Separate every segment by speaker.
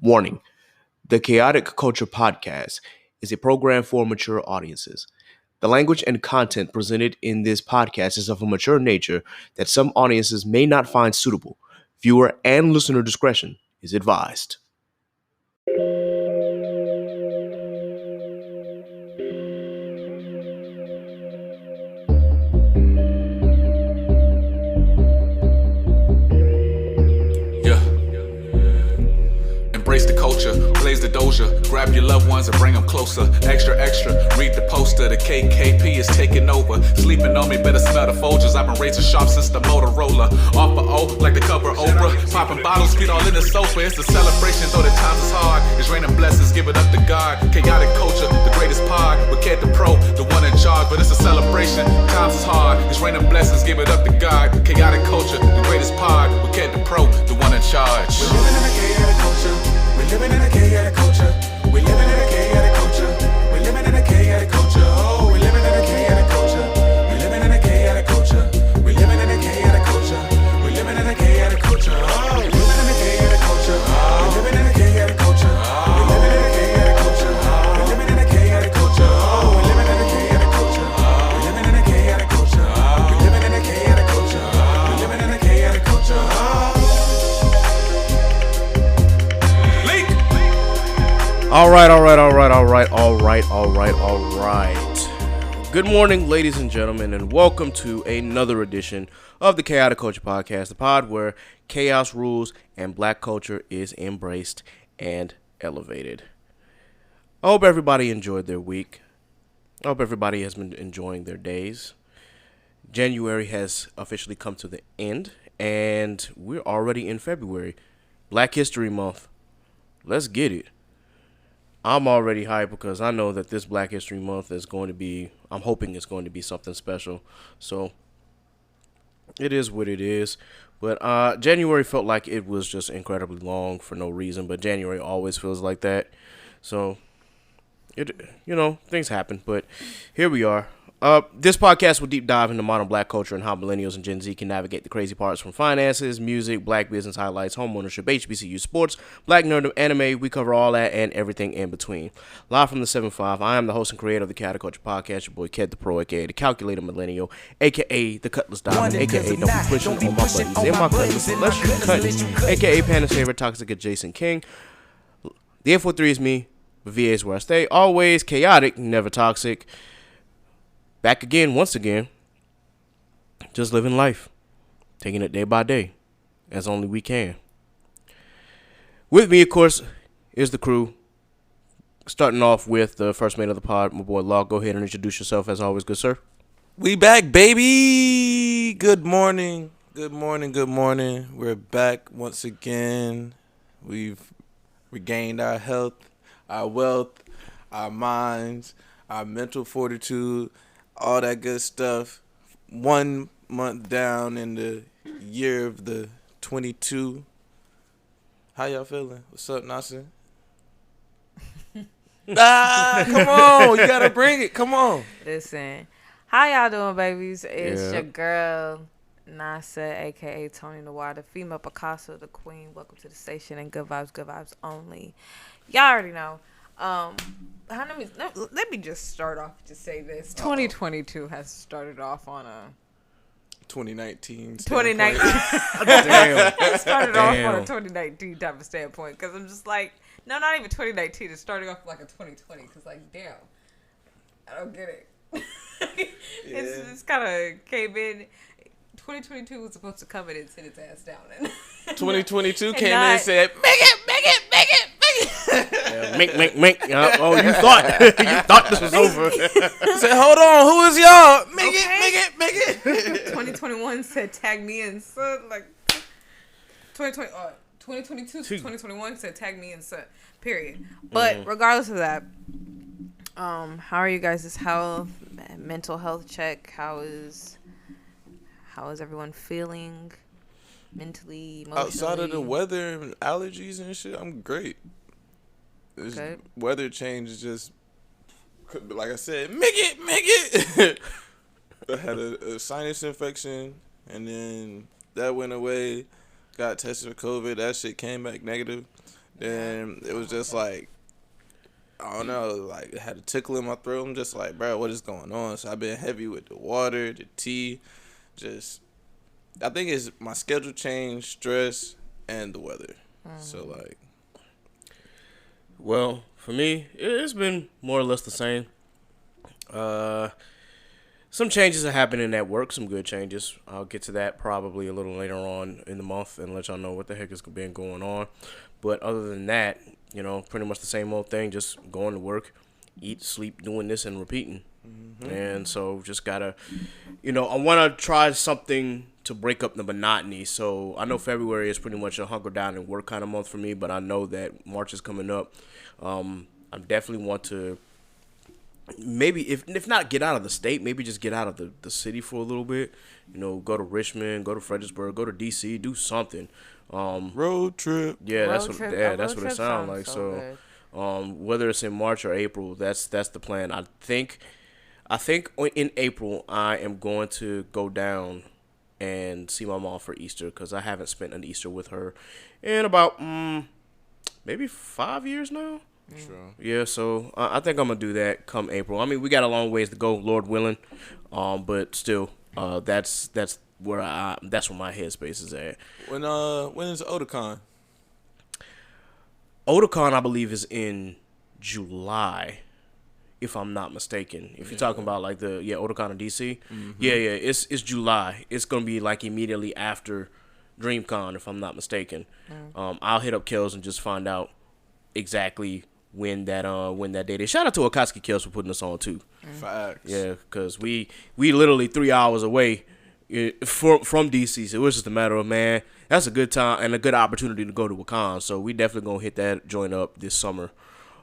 Speaker 1: Warning: the Chaotic Culture Podcast is a program for mature audiences. The language and content presented in this podcast is of a mature nature that some audiences may not find suitable. Viewer and listener discretion is advised.
Speaker 2: Embrace the culture, blaze the doja, grab your loved ones and bring them closer. Extra, extra, read the poster, the KKP is taking over. Sleeping on me, better smell the Folgers. I've been razor sharp since the Motorola. Off for O, like the cover Oprah. Popping bottles, feet all in the sofa. It's a celebration, though the times is hard. It's raining blessings, give it up to God. Chaotic culture, the greatest pod. With Ked the Pro, the one in charge. But it's a celebration, times is hard. It's raining blessings, give it up to God. Chaotic culture, the greatest pod. With Ked the Pro, the one in charge.
Speaker 3: We're living in a chaotic culture. We're living in a chaotic culture. We're living in a chaotic culture. We're living in a chaotic culture. Oh, we're living in a chaotic culture. We're living in a chaotic culture. We're living in a chaotic culture. We're living in a chaotic culture. Oh, we're living in a chaotic culture. We're living in a chaotic culture. We're living in a chaotic culture. We're living in a chaotic culture. Oh, we're living in a chaotic culture. We're living in a chaotic culture. We're living in a chaotic culture. We're living in a chaotic culture.
Speaker 1: All right. Good morning, ladies and gentlemen, and welcome to another edition of the Chaotic Culture Podcast, the pod where chaos rules and black culture is embraced and elevated. I hope everybody enjoyed their week. I hope everybody has been enjoying their days. January has officially come to the end, and we're already in February. Black History Month. Let's get it. I'm already hyped because I know that this Black History Month is going to be, I'm hoping it's going to be something special. So, it is what it is. But January felt like it was just incredibly long for no reason. But January always feels like that. So, things happen. But here we are. This podcast will deep dive into modern black culture and how millennials and Gen Z can navigate the crazy parts from finances, music, black business highlights, homeownership, HBCU sports, black nerd, anime. We cover all that and everything in between. Live from the 7-5, I am the host and creator of the Chaotic Culture Podcast, your boy Ked the Pro, aka the Calculator Millennial, aka the Cutlass Diamond, aka Don't Be Pushing on My Buttons and My Cutlass, unless you cut, aka Pana's favorite toxic adjacent king. The 843 is me, but VA is where I stay. Always chaotic, never toxic. Back again, once again, just living life, taking it day by day, as only we can. With me, of course, is the crew. Starting off with the first mate of the pod, my boy Law. Go ahead and introduce yourself, as always, good sir.
Speaker 4: We back, baby. Good morning. We're back once again. We've regained our health, our wealth, our minds, our mental fortitude, all that good stuff. 1 month down in the year of the 22. How y'all feeling? What's up, Nasser? Come on. You got to bring it. Come on.
Speaker 5: Listen. How y'all doing, babies? It's
Speaker 1: Yeah.
Speaker 5: your girl, Nasa, a.k.a. Tony Noir, the female Picasso, the queen. Welcome to the station and good vibes only. Y'all already know. Let me just start off to say this. 2022 has started off on a
Speaker 4: 2019.
Speaker 5: It started off on a 2019 type of standpoint because I'm just like, no, not even 2019. It's starting off like a 2020 because like, damn, I don't get it. It's kind of came in. 2022 was supposed to come in and sit its ass down. And
Speaker 4: 2022 came in and said, make it.
Speaker 1: Yeah, mink. Oh, you thought this was over.
Speaker 4: Said, hold on, who is y'all? Make it.
Speaker 5: 2021 said, tag me in, son. Like 2022 to 2021 said, tag me in, son. Period. But regardless of that, how are you guys' health, mental health check? How is everyone feeling mentally, emotionally?
Speaker 4: Outside of the weather and allergies and shit, I'm great. This weather change is just, like I said, make it. I had a sinus infection, and then that went away. Got tested for COVID. That shit came back negative. Then it was just like, I don't know, like, it had a tickle in my throat. I'm just like, bro, what is going on? So I've been heavy with the water, the tea, just, I think it's my schedule change, stress, and the weather. So, like.
Speaker 1: Well, for me, it's been more or less the same. Some changes are happening at work, some good changes. I'll get to that probably a little later on in the month and let y'all know what the heck has been going on. But other than that, pretty much the same old thing, just going to work, eat, sleep, doing this, and repeating. And so just gotta, I want to try something to break up the monotony. So I know February is pretty much a hunker down and work kind of month for me, but I know that March is coming up. I definitely want to maybe, if not get out of the state, maybe just get out of the city for a little bit. Go to Richmond, go to Fredericksburg, go to D.C., do something.
Speaker 4: Road trip.
Speaker 1: Yeah,
Speaker 5: Road
Speaker 1: that's what.
Speaker 5: trip-
Speaker 1: Yeah,
Speaker 5: a
Speaker 1: that's
Speaker 5: road
Speaker 1: what it
Speaker 5: trip
Speaker 1: sounds
Speaker 5: sounds
Speaker 1: like.
Speaker 5: so
Speaker 1: So, whether it's in March or April, that's the plan. I think in April I am going to go down and see my mom for Easter because I haven't spent an Easter with her in about maybe 5 years now.
Speaker 4: Sure.
Speaker 1: Yeah, so I think I'm gonna do that come April. I mean, we got a long ways to go, Lord willing, but still, that's where my headspace is at.
Speaker 4: When is Otakon?
Speaker 1: Otakon, I believe, is in July, if I'm not mistaken. If you're talking about like Otakon in DC, it's July. It's gonna be like immediately after DreamCon, if I'm not mistaken. I'll hit up Kels and just find out exactly when that date is. Shout out to Akatsuki Kels for putting us on too.
Speaker 4: Facts.
Speaker 1: Yeah, because we literally 3 hours away from DC, so it was just a matter of, man, that's a good time and a good opportunity to go to a con. So we definitely gonna hit that joint up this summer.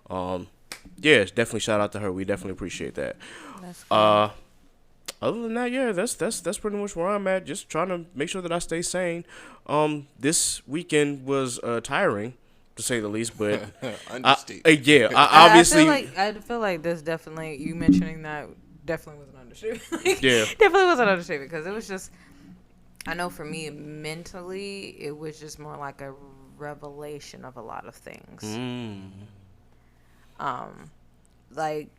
Speaker 1: Definitely shout out to her. We definitely appreciate that.
Speaker 5: That's cool.
Speaker 1: Other than that, yeah, that's pretty much where I'm at. Just trying to make sure that I stay sane. This weekend was tiring, to say the least, but
Speaker 4: Understatement.
Speaker 1: I obviously
Speaker 5: I feel like this definitely, you mentioning that definitely was an understatement.
Speaker 1: Yeah.
Speaker 5: Definitely was an understatement because it was just, I know for me mentally, it was just more like a revelation of a lot of things. Like,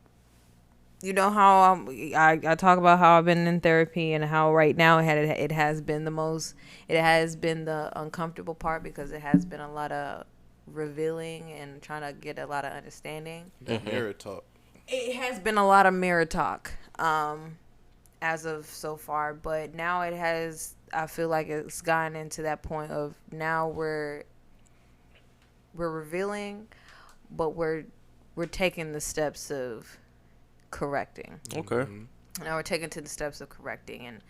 Speaker 5: how I talk about how I've been in therapy and how right now it has been the uncomfortable part because it has been a lot of revealing and trying to get a lot of understanding.
Speaker 4: That mirror talk.
Speaker 5: It has been a lot of mirror talk as of so far, but now I feel like it's gotten into that point of now we're revealing, but we're taking the steps of correcting.
Speaker 1: okay.
Speaker 5: Now we're taking to the steps of correcting, and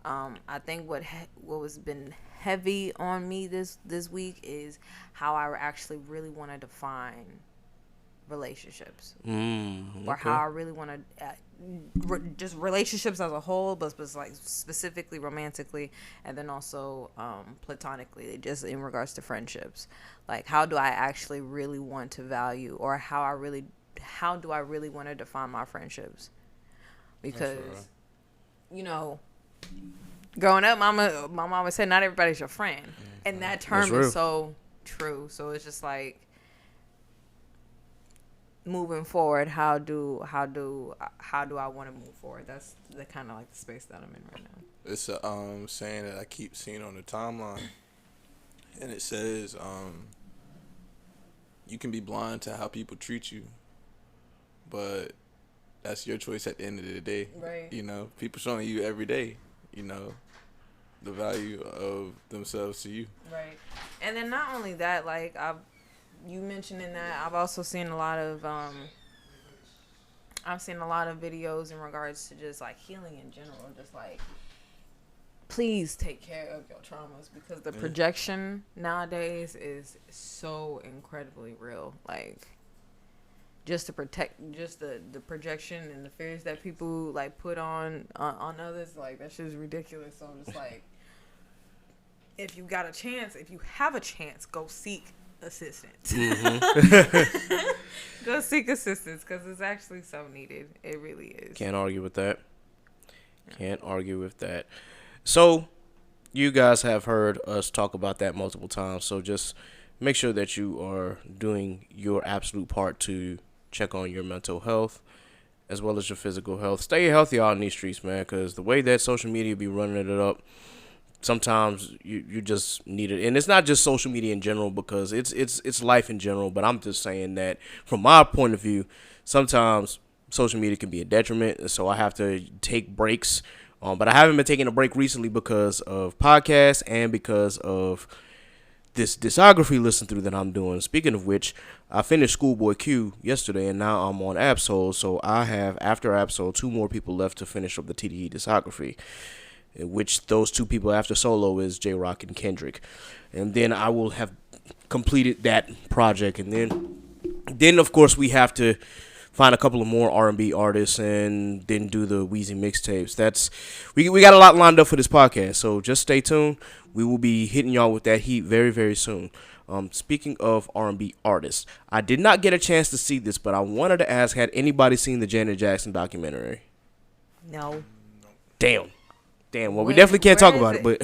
Speaker 5: I think what was been heavy on me this week is how I actually really want to define relationships, or how I really want to just relationships as a whole, but like specifically romantically, and then also platonically, just in regards to friendships. Like, how do I actually really want to value, or how do I really want to define my friendships? Because growing up, my mom would say not everybody's your friend, and that term is so true. So it's just like, moving forward, how do I want to move forward? That's the kind of like the space that I'm in right now.
Speaker 4: It's a saying that I keep seeing on the timeline, and it says you can be blind to how people treat you, but that's your choice at the end of the day.
Speaker 5: Right.
Speaker 4: People showing you every day, the value of themselves to you.
Speaker 5: Right. And then not only that, like you mentioning that, I've also seen a lot of videos in regards to just like healing in general, just like, please take care of your traumas, because the projection nowadays is so incredibly real. Like, just to protect, just the projection and the fears that people like put on others, like, that shit is ridiculous. So I'm just like, if you have a chance, go seek assistance. Go seek assistance, because it's actually so needed. It really is.
Speaker 1: Can't argue with that. So, you guys have heard us talk about that multiple times. So just make sure that you are doing your absolute part to check on your mental health as well as your physical health. Stay healthy out in these streets, man, because the way that social media be running it up, sometimes you just need it. And it's not just social media in general, because it's life in general, but I'm just saying that from my point of view, sometimes social media can be a detriment, so I have to take breaks. But I haven't been taking a break recently because of podcasts and because of this discography listen through that I'm doing. Speaking of which, I finished Schoolboy Q yesterday, and now I'm on Absol, so I have, after Absol, 2 more people left to finish up the TDE discography, which those 2 people after Solo is J-Rock and Kendrick. And then I will have completed that project, and then of course we have to find a couple of more R&B artists and then do the Weezy mixtapes. We got a lot lined up for this podcast, so just stay tuned. We will be hitting y'all with that heat very, very soon. Speaking of R&B artists, I did not get a chance to see this, but I wanted to ask, had anybody seen the Janet Jackson documentary?
Speaker 5: No.
Speaker 1: Damn. Well, we definitely can't talk about it, but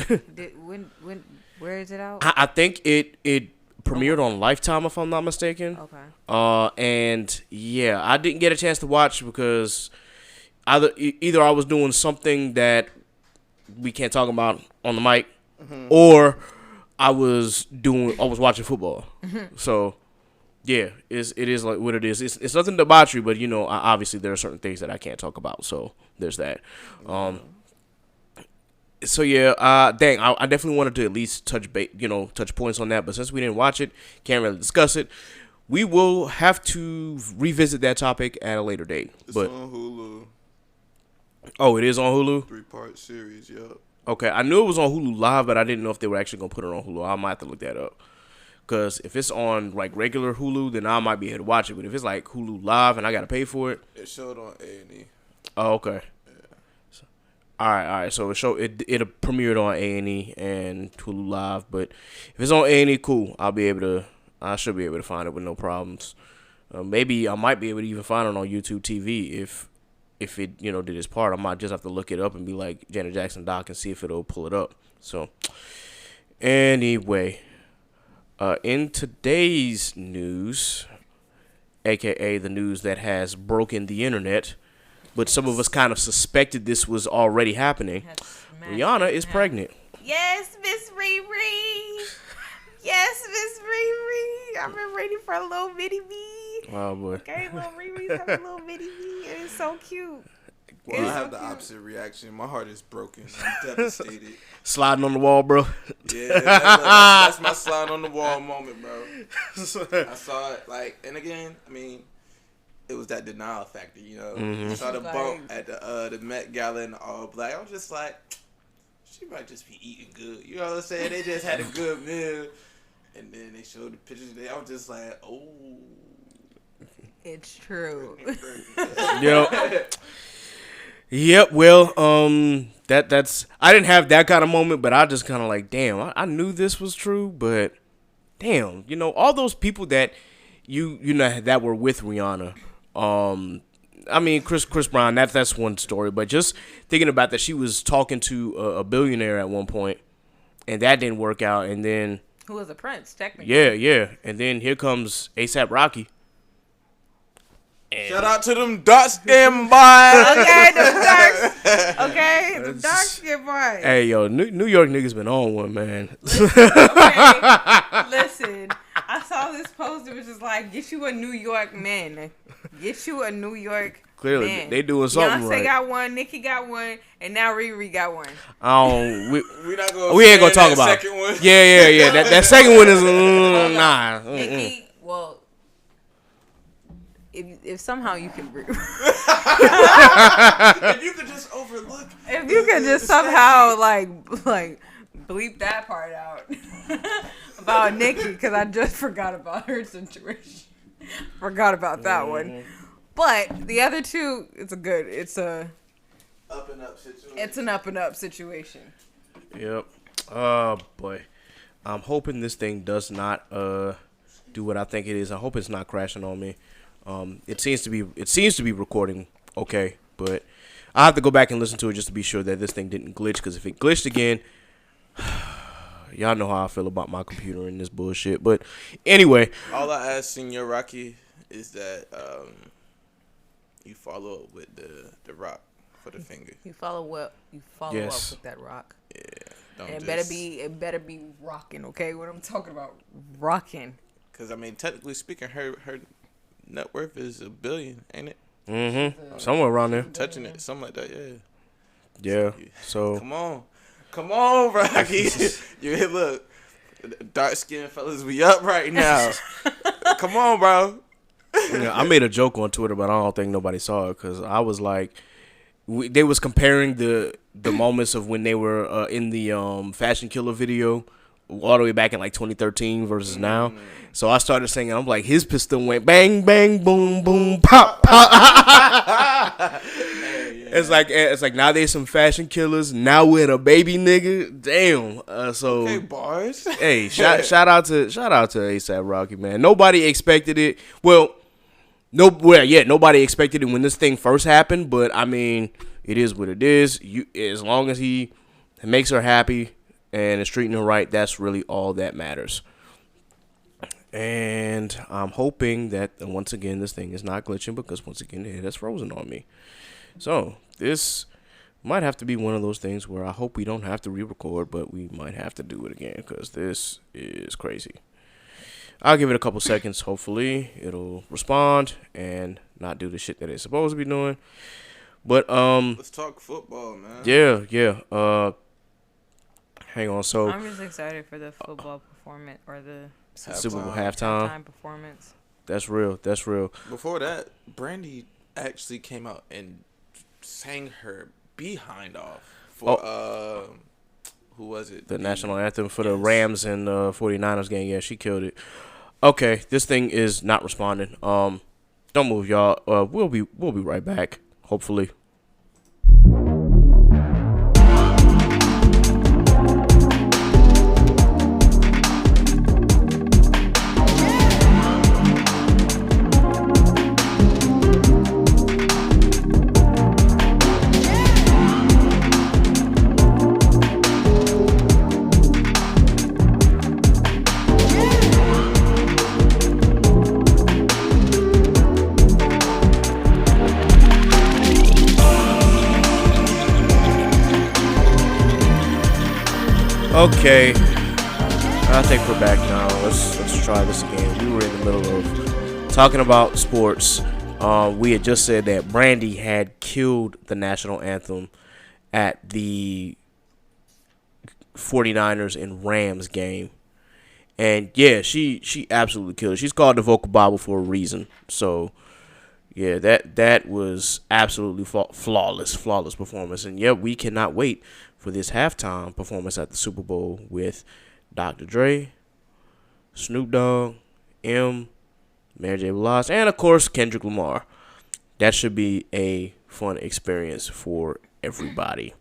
Speaker 5: where is it out?
Speaker 1: I think it premiered on Lifetime, if I'm not mistaken.
Speaker 5: Okay.
Speaker 1: And yeah, I didn't get a chance to watch because either I was doing something that we can't talk about on the mic, or I was watching football. So yeah, it is like what it is. It's nothing debauchery, but obviously there are certain things that I can't talk about. So there's that. So yeah, I definitely wanted to at least touch points on that, but since we didn't watch it, can't really discuss it. We will have to revisit that topic at a later date.
Speaker 4: It's on Hulu.
Speaker 1: Oh, it is on Hulu?
Speaker 4: 3-part series, yep.
Speaker 1: Okay, I knew it was on Hulu Live, but I didn't know if they were actually going to put it on Hulu. I might have to look that up. Because if it's on like regular Hulu, then I might be able to watch it. But if it's like Hulu Live and I got to pay for it.
Speaker 4: It showed on A&E.
Speaker 1: Oh, okay. All right. So it premiered on A&E and Hulu Live, but if it's on A&E, cool. I should be able to find it with no problems. Maybe I might be able to even find it on YouTube TV if it did its part. I might just have to look it up and be like Janet Jackson doc and see if it'll pull it up. So anyway, in today's news, aka the news that has broken the internet, but some of us kind of suspected this was already happening. Rihanna is pregnant.
Speaker 5: Yes, Miss Riri. Yes, Miss Riri. I've been waiting for a little bitty me.
Speaker 1: Oh boy.
Speaker 5: Okay, little Riri's have a little bitty me. It's so cute.
Speaker 4: Well, I have the opposite reaction. My heart is broken. I'm devastated.
Speaker 1: Sliding on the wall, bro.
Speaker 4: Yeah, that's my slide on the wall moment, bro. I saw it, and again, I mean, it was that denial factor, I saw the bump at the Met Gala in all black. I was just like, she might just be eating good. You know what I'm saying? They just had a good meal. And then they showed the pictures. I was just like, oh.
Speaker 5: It's true.
Speaker 1: Yep. Well, that's I didn't have that kind of moment, but I just kind of like, damn, I knew this was true, but damn, all those people that that were with Rihanna. I mean, Chris Brown, that's one story, but just thinking about that, she was talking to a billionaire at one point, and that didn't work out, and then
Speaker 5: who was a prince, technically.
Speaker 1: Yeah, and then here comes A$AP Rocky. And
Speaker 4: shout out to them dark skin boys.
Speaker 5: Okay, the dark skin boys.
Speaker 1: Hey, yo, New York niggas been on one, man.
Speaker 5: Listen, I saw this post. It was just like, get you a New York man. Get you a New York
Speaker 1: Clearly,
Speaker 5: man.
Speaker 1: they doing something
Speaker 5: Beyonce
Speaker 1: right.
Speaker 5: got one, Nicki got one, and now Riri got one.
Speaker 1: We ain't gonna talk about
Speaker 4: second one.
Speaker 1: Yeah. That second one is nah.
Speaker 5: Nicki, well, if somehow you can,
Speaker 4: if you could just overlook,
Speaker 5: if you could just somehow like bleep that part out about Nicki, because I just forgot about her situation. Forgot about that one. But the other two, it's a
Speaker 4: up and up situation.
Speaker 5: It's an up and up situation.
Speaker 1: Yep. Oh boy. I'm hoping this thing does not do what I think it is. I hope it's not crashing on me. It seems to be recording okay, but I have to go back and listen to it just to be sure that this thing didn't glitch, because if it glitched again, Y'all know how I feel about my computer and this bullshit. But anyway,
Speaker 4: All I ask Senior Rocky is that you follow up with the rock for the finger.
Speaker 5: You follow up
Speaker 1: Yes.
Speaker 5: with that rock.
Speaker 4: Yeah, don't
Speaker 5: And
Speaker 4: just,
Speaker 5: it better be rocking, okay? What I'm talking about, rocking.
Speaker 4: Because I mean, technically speaking, her net worth is $1 billion, ain't it?
Speaker 1: mm-hmm. Somewhere around there.
Speaker 4: Touching it, something like that. Yeah.
Speaker 1: Yeah. So
Speaker 4: Come on, Rocky. You look, dark skinned fellas, we up right now. Come on, bro.
Speaker 1: yeah, I made a joke on Twitter, but I don't think nobody saw it because I was like, they was comparing the moments of when they were in the Fashion Killer video all the way back in like 2013 versus now. So I started singing. I'm like, his pistol went bang, bang, boom, boom, pop, pop. It's like now there's some fashion killers. Now we're a baby nigga. Damn. So
Speaker 4: Hey, bars.
Speaker 1: hey, shout out to ASAP Rocky, man. Nobody expected it. Nobody expected it when this thing first happened. But I mean, it is what it is. As long as he makes her happy and is treating her right, that's really all that matters. And I'm hoping that once again this thing is not glitching because once again it has frozen on me. So this might have to be one of those things where I hope we don't have to re-record, but we might have to do it again because this is crazy. I'll give it a couple seconds. Hopefully it'll respond and not do the shit that it's supposed to be doing. But
Speaker 4: Let's talk football, man.
Speaker 1: yeah. Hang on. So
Speaker 5: I'm just excited for the football performance or the
Speaker 1: Super Bowl halftime.
Speaker 5: time performance.
Speaker 1: That's real.
Speaker 4: Before that, Brandy actually came out and sang her behind off for who was it?
Speaker 1: The national anthem for the Rams and 49ers game. Yeah, she killed it. Okay, this thing is not responding. Don't move, y'all. We'll be right back. Hopefully. Okay, I think we're back now. Let's try this again. We were in the middle of talking about sports. We had just said that Brandy had killed the national anthem at the 49ers and Rams game. And yeah, she absolutely killed it. She's called the vocal Bible for a reason. So yeah, that was absolutely flawless performance. And yeah, we cannot wait for this halftime performance at the Super Bowl with Dr. Dre, Snoop Dogg, Mary J. Blige, and of course Kendrick Lamar. That should be a fun experience for everybody.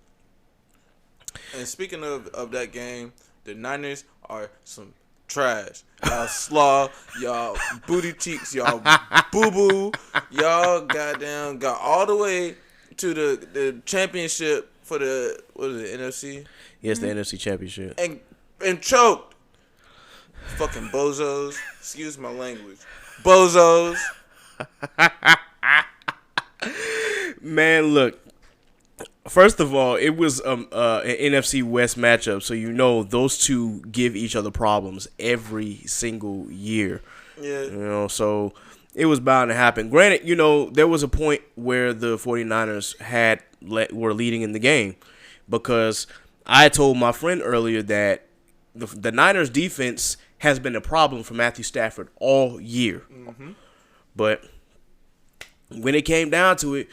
Speaker 4: And speaking of that game, the Niners are some trash. Y'all slaw, y'all booty cheeks, y'all boo-boo. Y'all goddamn got all the way to the championship for the, what is it, NFC?
Speaker 1: Yes, the NFC Championship.
Speaker 4: And choked. Fucking bozos. Excuse my language. Bozos.
Speaker 1: Man, look. First of all, it was an NFC West matchup, so you know those two give each other problems every single year.
Speaker 4: Yeah.
Speaker 1: You know, so it was bound to happen. Granted, you know, there was a point where the 49ers were leading in the game because I told my friend earlier that the Niners defense has been a problem for Matthew Stafford all year. Mm-hmm. But when it came down to it,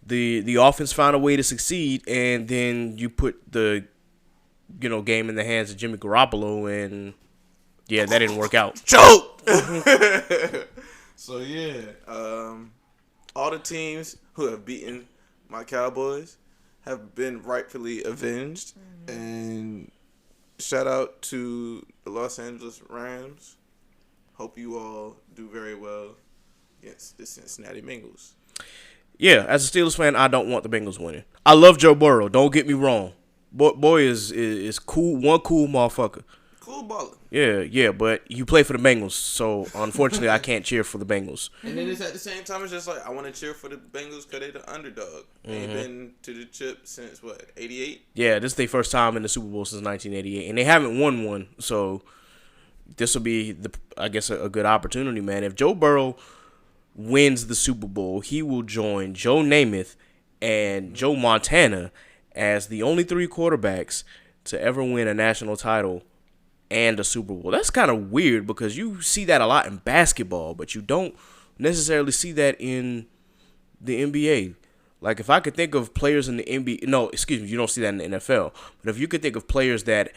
Speaker 1: the offense found a way to succeed, and then you put the game in the hands of Jimmy Garoppolo, and yeah, that didn't work out.
Speaker 4: Choke. So yeah, all the teams who have beaten my Cowboys have been rightfully avenged, and shout out to the Los Angeles Rams. Hope you all do very well against the Cincinnati Bengals.
Speaker 1: Yeah, as a Steelers fan, I don't want the Bengals winning. I love Joe Burrow. Don't get me wrong. Boy is cool. One cool motherfucker.
Speaker 4: Cool baller.
Speaker 1: Yeah, but you play for the Bengals, so unfortunately I can't cheer for the Bengals.
Speaker 4: And then it's at the same time, it's just like I want to cheer for the Bengals because they're the underdog. They've been to the chip since what, 88?
Speaker 1: Yeah, this is their first time in the Super Bowl since 1988, and they haven't won one, so this will be I guess a good opportunity, man. If Joe Burrow wins the Super Bowl, he will join Joe Namath and Joe Montana as the only 3 quarterbacks to ever win a national title and a Super Bowl. That's kind of weird because you see that a lot in basketball, but you don't necessarily see that in the NBA. Like, if I could think of players in the NBA, no, excuse me, you don't see that in the NFL. But if you could think of players that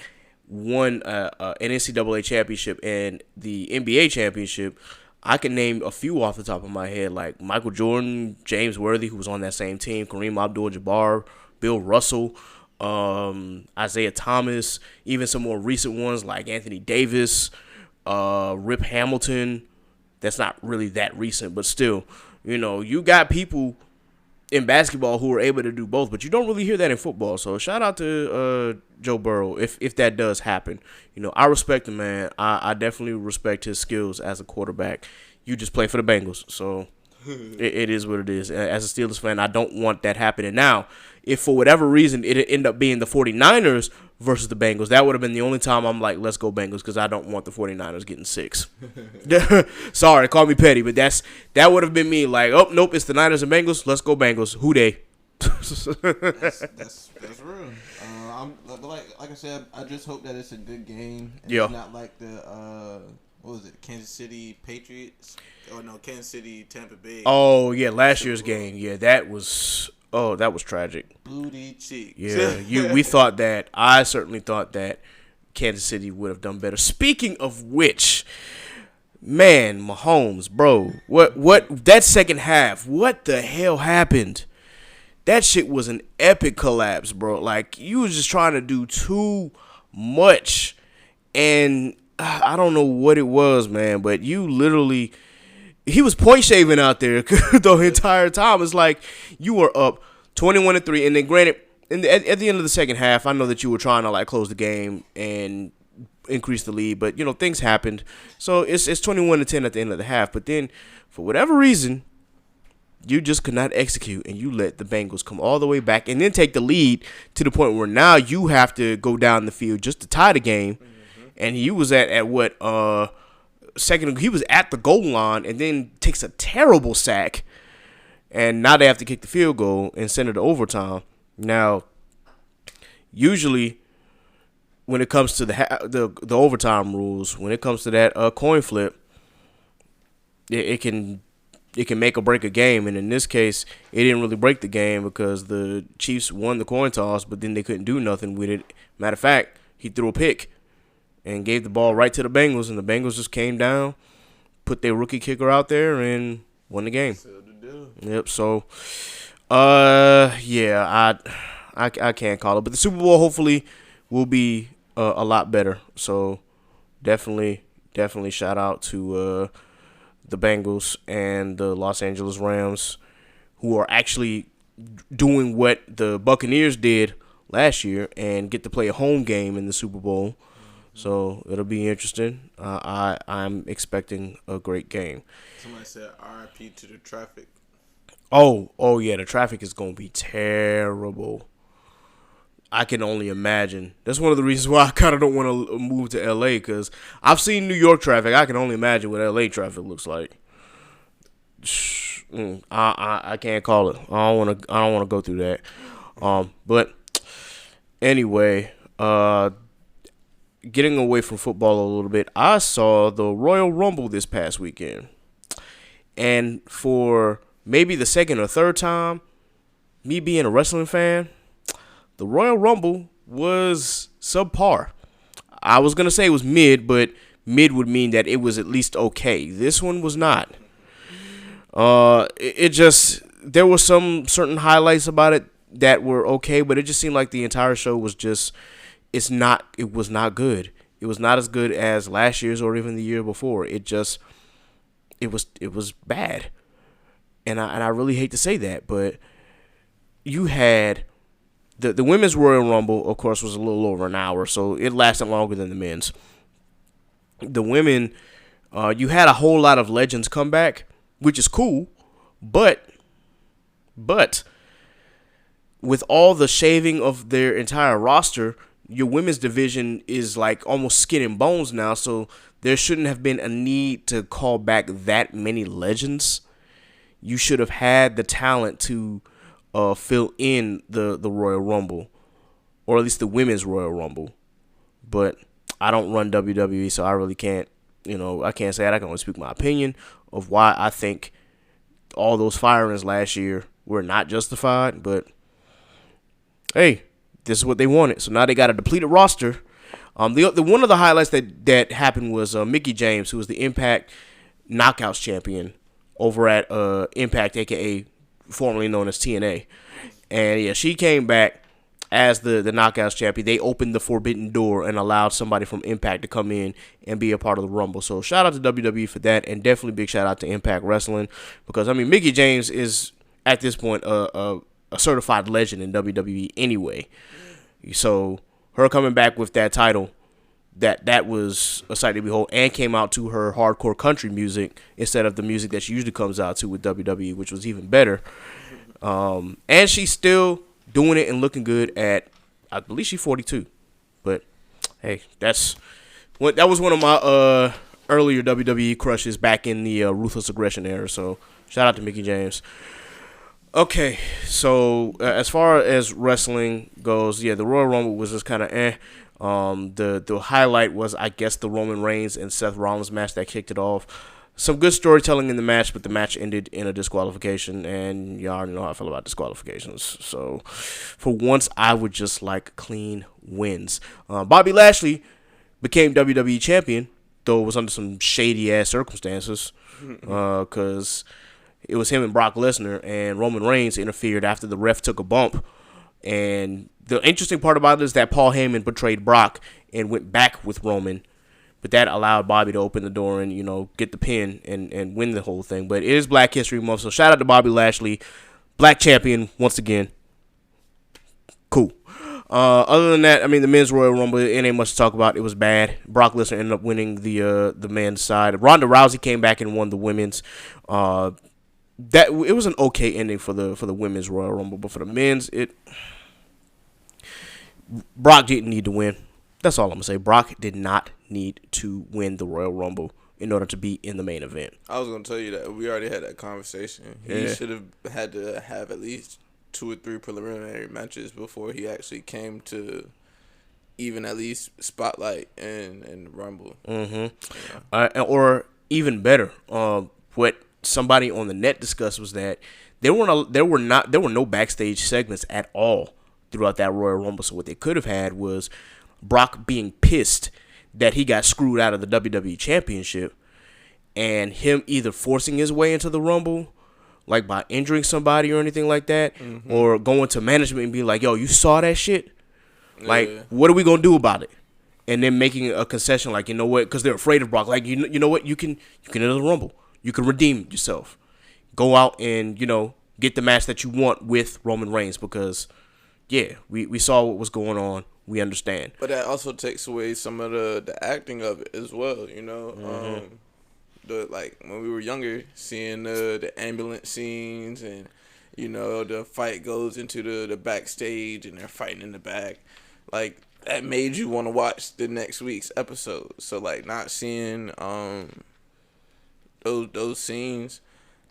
Speaker 1: won an NCAA championship and the NBA championship, I can name a few off the top of my head, like Michael Jordan, James Worthy, who was on that same team, Kareem Abdul-Jabbar, Bill Russell, Isaiah Thomas, even some more recent ones like Anthony Davis, Rip Hamilton. That's not really that recent, but still, you got people in basketball who are able to do both, but you don't really hear that in football. So shout out to Joe Burrow if that does happen. I respect him, man. I definitely respect his skills as a quarterback. You just play for the Bengals, so it is what it is. As a Steelers fan, I don't want that happening. Now, if for whatever reason it ended up being the 49ers versus the Bengals, that would have been the only time I'm like, let's go Bengals, because I don't want the 49ers getting 6. Sorry, call me petty, but that would have been me. Like, oh, nope, it's the Niners and Bengals. Let's go Bengals. Who they?
Speaker 6: That's real. Like I said, I just hope that it's a good game. And
Speaker 1: Yeah.
Speaker 6: It's not like the what was it, Kansas City Patriots? Oh no, Kansas City Tampa Bay.
Speaker 1: Oh yeah, last year's game. Yeah, that was tragic.
Speaker 6: Booty cheeks.
Speaker 1: Yeah, I certainly thought that Kansas City would have done better. Speaking of which, man, Mahomes, bro, what that second half? What the hell happened? That shit was an epic collapse, bro. Like, you was just trying to do too much, and I don't know what it was, man, but he was point shaving out there the entire time. It's like you were up 21-3, and then granted, at the end of the second half, I know that you were trying to like close the game and increase the lead, but things happened, so it's 21-10 at the end of the half. But then, for whatever reason, you just could not execute, and you let the Bengals come all the way back and then take the lead to the point where now you have to go down the field just to tie the game. And he was at what second? He was at the goal line and then takes a terrible sack, and now they have to kick the field goal and send it to overtime. Now, usually, when it comes to the overtime rules, when it comes to that coin flip, it can make or break a game, and in this case, it didn't really break the game because the Chiefs won the coin toss, but then they couldn't do nothing with it. Matter of fact, he threw a pick and gave the ball right to the Bengals, and the Bengals just came down, put their rookie kicker out there, and won the game. Yep. So, yeah, I can't call it, but the Super Bowl hopefully will be a lot better. So, definitely shout out to the Bengals and the Los Angeles Rams, who are actually doing what the Buccaneers did last year and get to play a home game in the Super Bowl. So it'll be interesting. I'm expecting a great game.
Speaker 4: Somebody said RIP to the traffic.
Speaker 1: Oh yeah, the traffic is gonna be terrible. I can only imagine. That's one of the reasons why I kind of don't want to move to LA, because I've seen New York traffic. I can only imagine what LA traffic looks like. I can't call it. I don't want to go through that. But anyway, getting away from football a little bit, I saw the Royal Rumble this past weekend, and for maybe the second or third time, me being a wrestling fan, the Royal Rumble was subpar. I was going to say it was mid, but mid would mean that it was at least okay. This one was not. There were some certain highlights about it that were okay, but it just seemed like the entire show was just, it was not good. It was not as good as last year's or even the year before. It was bad. And I really hate to say that, but you had the women's Royal Rumble, of course, was a little over an hour, so it lasted longer than the men's. the women, you had a whole lot of legends come back, which is cool, but with all the shaving of their entire roster, your women's division is like almost skin and bones now, so there shouldn't have been a need to call back that many legends. You should have had the talent to fill in the Royal Rumble, or at least the women's Royal Rumble. But I don't run WWE, so I really can't, I can't say that. I can only speak my opinion of why I think all those firings last year were not justified. But hey, this is what they wanted. So now they got a depleted roster. The one of the highlights that happened was Mickie James, who was the Impact Knockouts champion over at Impact, aka formerly known as TNA. And yeah, she came back as the Knockouts champion. They opened the forbidden door and allowed somebody from Impact to come in and be a part of the Rumble. So shout out to WWE for that, and definitely big shout out to Impact Wrestling, because I mean Mickie James is at this point a certified legend in WWE anyway. So her coming back with that title, that was a sight to behold, and came out to her hardcore country music instead of the music that she usually comes out to with WWE, which was even better. And she's still doing it and looking good at, I believe she's 42. But hey, that was one of my earlier WWE crushes back in the Ruthless Aggression era. So shout out to Mickie James. Okay, so as far as wrestling goes, yeah, the Royal Rumble was just kind of The highlight was, I guess, the Roman Reigns and Seth Rollins match that kicked it off. Some good storytelling in the match, but the match ended in a disqualification, and y'all already know how I feel about disqualifications. So, for once, I would just like clean wins. Bobby Lashley became WWE champion, though it was under some shady-ass circumstances, because it was him and Brock Lesnar, and Roman Reigns interfered after the ref took a bump. And the interesting part about it is that Paul Heyman betrayed Brock and went back with Roman, but that allowed Bobby to open the door and, get the pin and win the whole thing. But it is Black History Month, so shout out to Bobby Lashley, Black champion once again. Cool. Other than that, I mean, the men's Royal Rumble, it ain't much to talk about. It was bad. Brock Lesnar ended up winning the men's side. Ronda Rousey came back and won the women's. That it was an okay ending for the women's Royal Rumble, but for the men's, Brock didn't need to win. That's all I'm gonna say. Brock did not need to win the Royal Rumble in order to be in the main event.
Speaker 4: I was gonna tell you that we already had that conversation. He should have had to have at least 2 or 3 preliminary matches before he actually came to even at least spotlight and Rumble.
Speaker 1: Mm-hmm. Or even better, what somebody on the net discussed was that there were no backstage segments at all throughout that Royal Rumble. So what they could have had was Brock being pissed that he got screwed out of the WWE Championship, and him either forcing his way into the Rumble, like by injuring somebody or anything like that, or going to management and being like, yo, you saw that shit? Like, what are we going to do about it? And then making a concession like, you know what, because they're afraid of Brock. Like, you know what, you can enter the Rumble. You can redeem yourself. Go out and, get the match that you want with Roman Reigns, because, yeah, we saw what was going on. We understand.
Speaker 4: But that also takes away some of the acting of it as well, like when we were younger, seeing the ambulance scenes and, the fight goes into the backstage and they're fighting in the back. Like, that made you want to watch the next week's episode. So, like, not seeing those scenes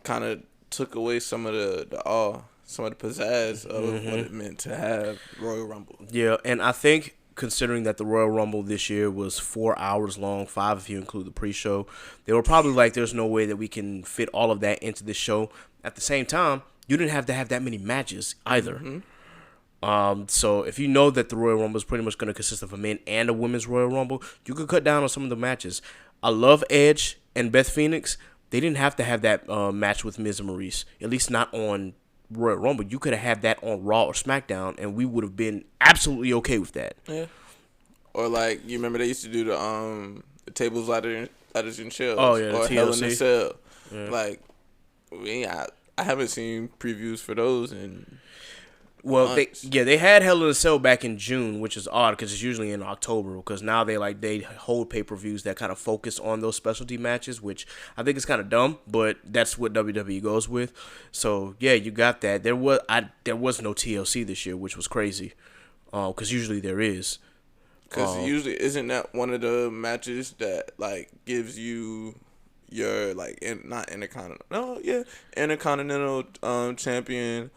Speaker 4: kind of took away some of the awe, some of the pizzazz of what it meant to have Royal Rumble.
Speaker 1: Yeah, and I think considering that the Royal Rumble this year was 4 hours long, 5 if you include the pre-show, they were probably like, there's no way that we can fit all of that into this show. At the same time, you didn't have to have that many matches either. So if you know that the Royal Rumble is pretty much going to consist of a men and a women's Royal Rumble, you could cut down on some of the matches. I love Edge and Beth Phoenix. They didn't have to have that match with Miz and Maurice, at least not on Royal Rumble. You could have had that on Raw or SmackDown, and we would have been absolutely okay with that.
Speaker 4: Yeah. Or like, you remember they used to do the tables, ladders, and shells.
Speaker 1: Oh yeah,
Speaker 4: or
Speaker 1: the
Speaker 4: Hell in a
Speaker 1: TLC.
Speaker 4: Cell.
Speaker 1: Yeah.
Speaker 4: Like, I haven't seen previews for those in
Speaker 1: Well,
Speaker 4: months.
Speaker 1: they had Hell in a Cell back in June, which is odd because it's usually in October. Because now they hold pay-per-views that kind of focus on those specialty matches, which I think is kind of dumb, but that's what WWE goes with. So yeah, you got that. There was no TLC this year, which was crazy, because usually there is.
Speaker 4: Because usually isn't that one of the matches that like gives you your like intercontinental champion.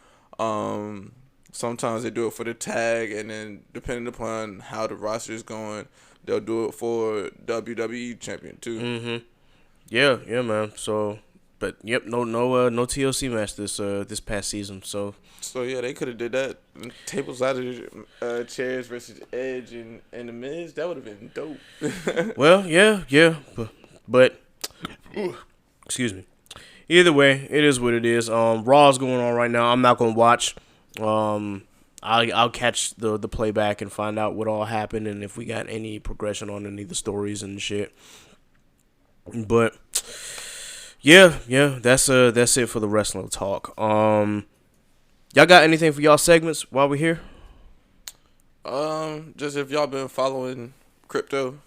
Speaker 4: Sometimes they do it for the tag, and then depending upon how the roster is going, they'll do it for WWE champion too.
Speaker 1: Mm-hmm. Yeah, man. So, but yep, no TLC match this past season. So
Speaker 4: yeah, they could have did that. Tables, ladders, chairs versus Edge and the Miz. That would have been dope.
Speaker 1: well, yeah, but excuse me. Either way, it is what it is. Raw's going on right now. I'm not gonna watch. I'll catch the playback and find out what all happened and if we got any progression on any of the stories and shit. But yeah, that's it for the wrestling talk. Y'all got anything for y'all segments while we're here?
Speaker 4: Just if y'all been following crypto,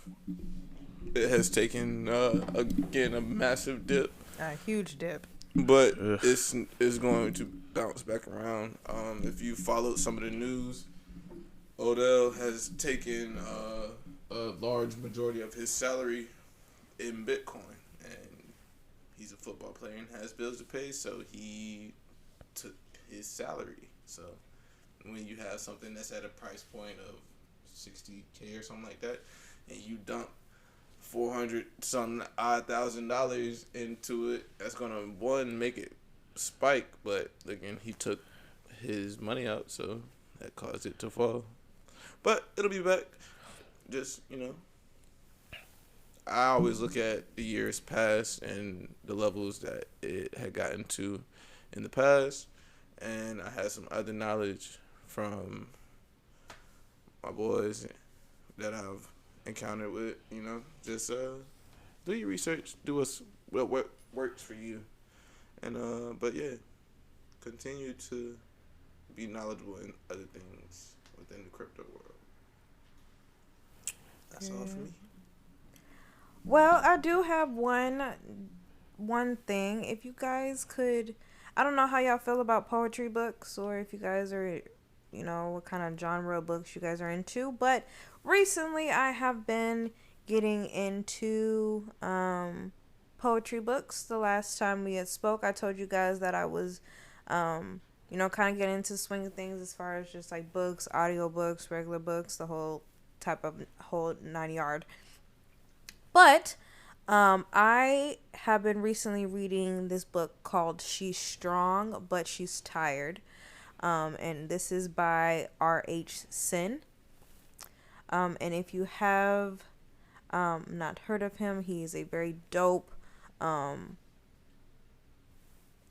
Speaker 4: it has taken again a massive dip.
Speaker 5: A huge dip.
Speaker 4: But it's going to bounce back around. If you followed some of the news, Odell has taken a large majority of his salary in Bitcoin, and he's a football player and has bills to pay, so he took his salary. So when you have something that's at a price point of $60K or something like that, and you dump $400,000 into it, that's gonna make it spike, but again he took his money out, so that caused it to fall. But it'll be back. Just I always look at the years past and the levels that it had gotten to in the past, and I had some other knowledge from my boys that I've encountered with, just do your research, do what works for you, and but yeah, continue to be knowledgeable in other things within the crypto world. That's all for me.
Speaker 5: Well, I do have one thing. If you guys could, I don't know how y'all feel about poetry books, or if you guys are, what kind of genre of books you guys are into, but recently I have been getting into poetry books. The last time we had spoke, I told you guys that I was kind of getting into swing of things as far as just like books, audio books, regular books, the whole whole 9 yard. But I have been recently reading this book called She's Strong But She's Tired, and this is by R.H. Sin. And if you have not heard of him, he's a very dope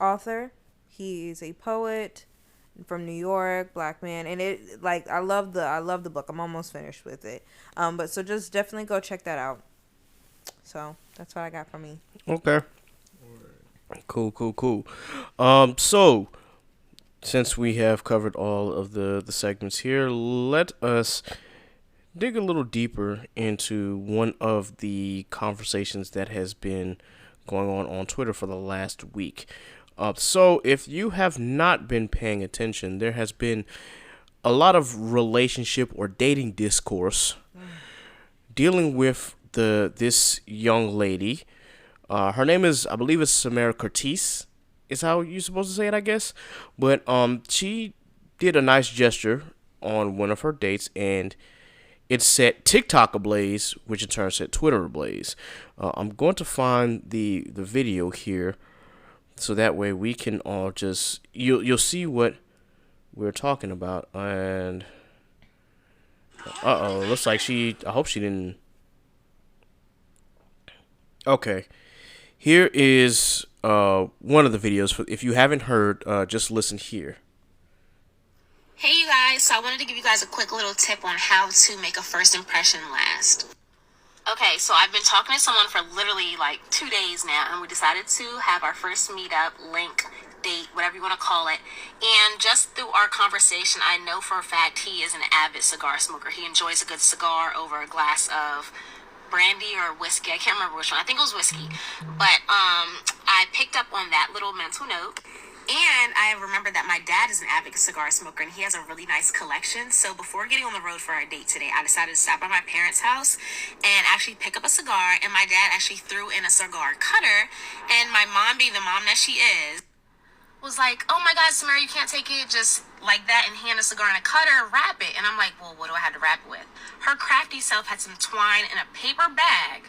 Speaker 5: author. He's a poet from New York, black man, and I love the book. I'm almost finished with it. But so just definitely go check that out. So that's what I got from me.
Speaker 1: Okay. Cool. So since we have covered all of the segments here, let us dig a little deeper into one of the conversations that has been going on Twitter for the last week. So if you have not been paying attention, there has been a lot of relationship or dating discourse dealing with this young lady. Her name is, I believe it's Samara Curtiss, is how you're supposed to say it, I guess. But she did a nice gesture on one of her dates, and it set TikTok ablaze, which in turn set Twitter ablaze. I'm going to find the video here, so that way we can all just you'll see what we're talking about. And looks like I hope she didn't. Okay, here is one of the videos. If you haven't heard, just listen here.
Speaker 7: Hey you guys, so I wanted to give you guys a quick little tip on how to make a first impression last. Okay, so I've been talking to someone for literally like 2 days now, and we decided to have our first meetup link date, whatever you want to call it. And just through our conversation, I know for a fact he is an avid cigar smoker. He enjoys a good cigar over a glass of brandy or whiskey. I can't remember which one. I think it was whiskey. But I picked up on that little mental note. And I remember that my dad is an avid cigar smoker and he has a really nice collection. So before getting on the road for our date today, I decided to stop by my parents' house and actually pick up a cigar. And my dad actually threw in a cigar cutter. And my mom, being the mom that she is, was like, oh my God, Samara, you can't take it just like that and hand a cigar and a cutter, wrap it. And I'm like, well, what do I have to wrap it with? Her crafty self had some twine in a paper bag.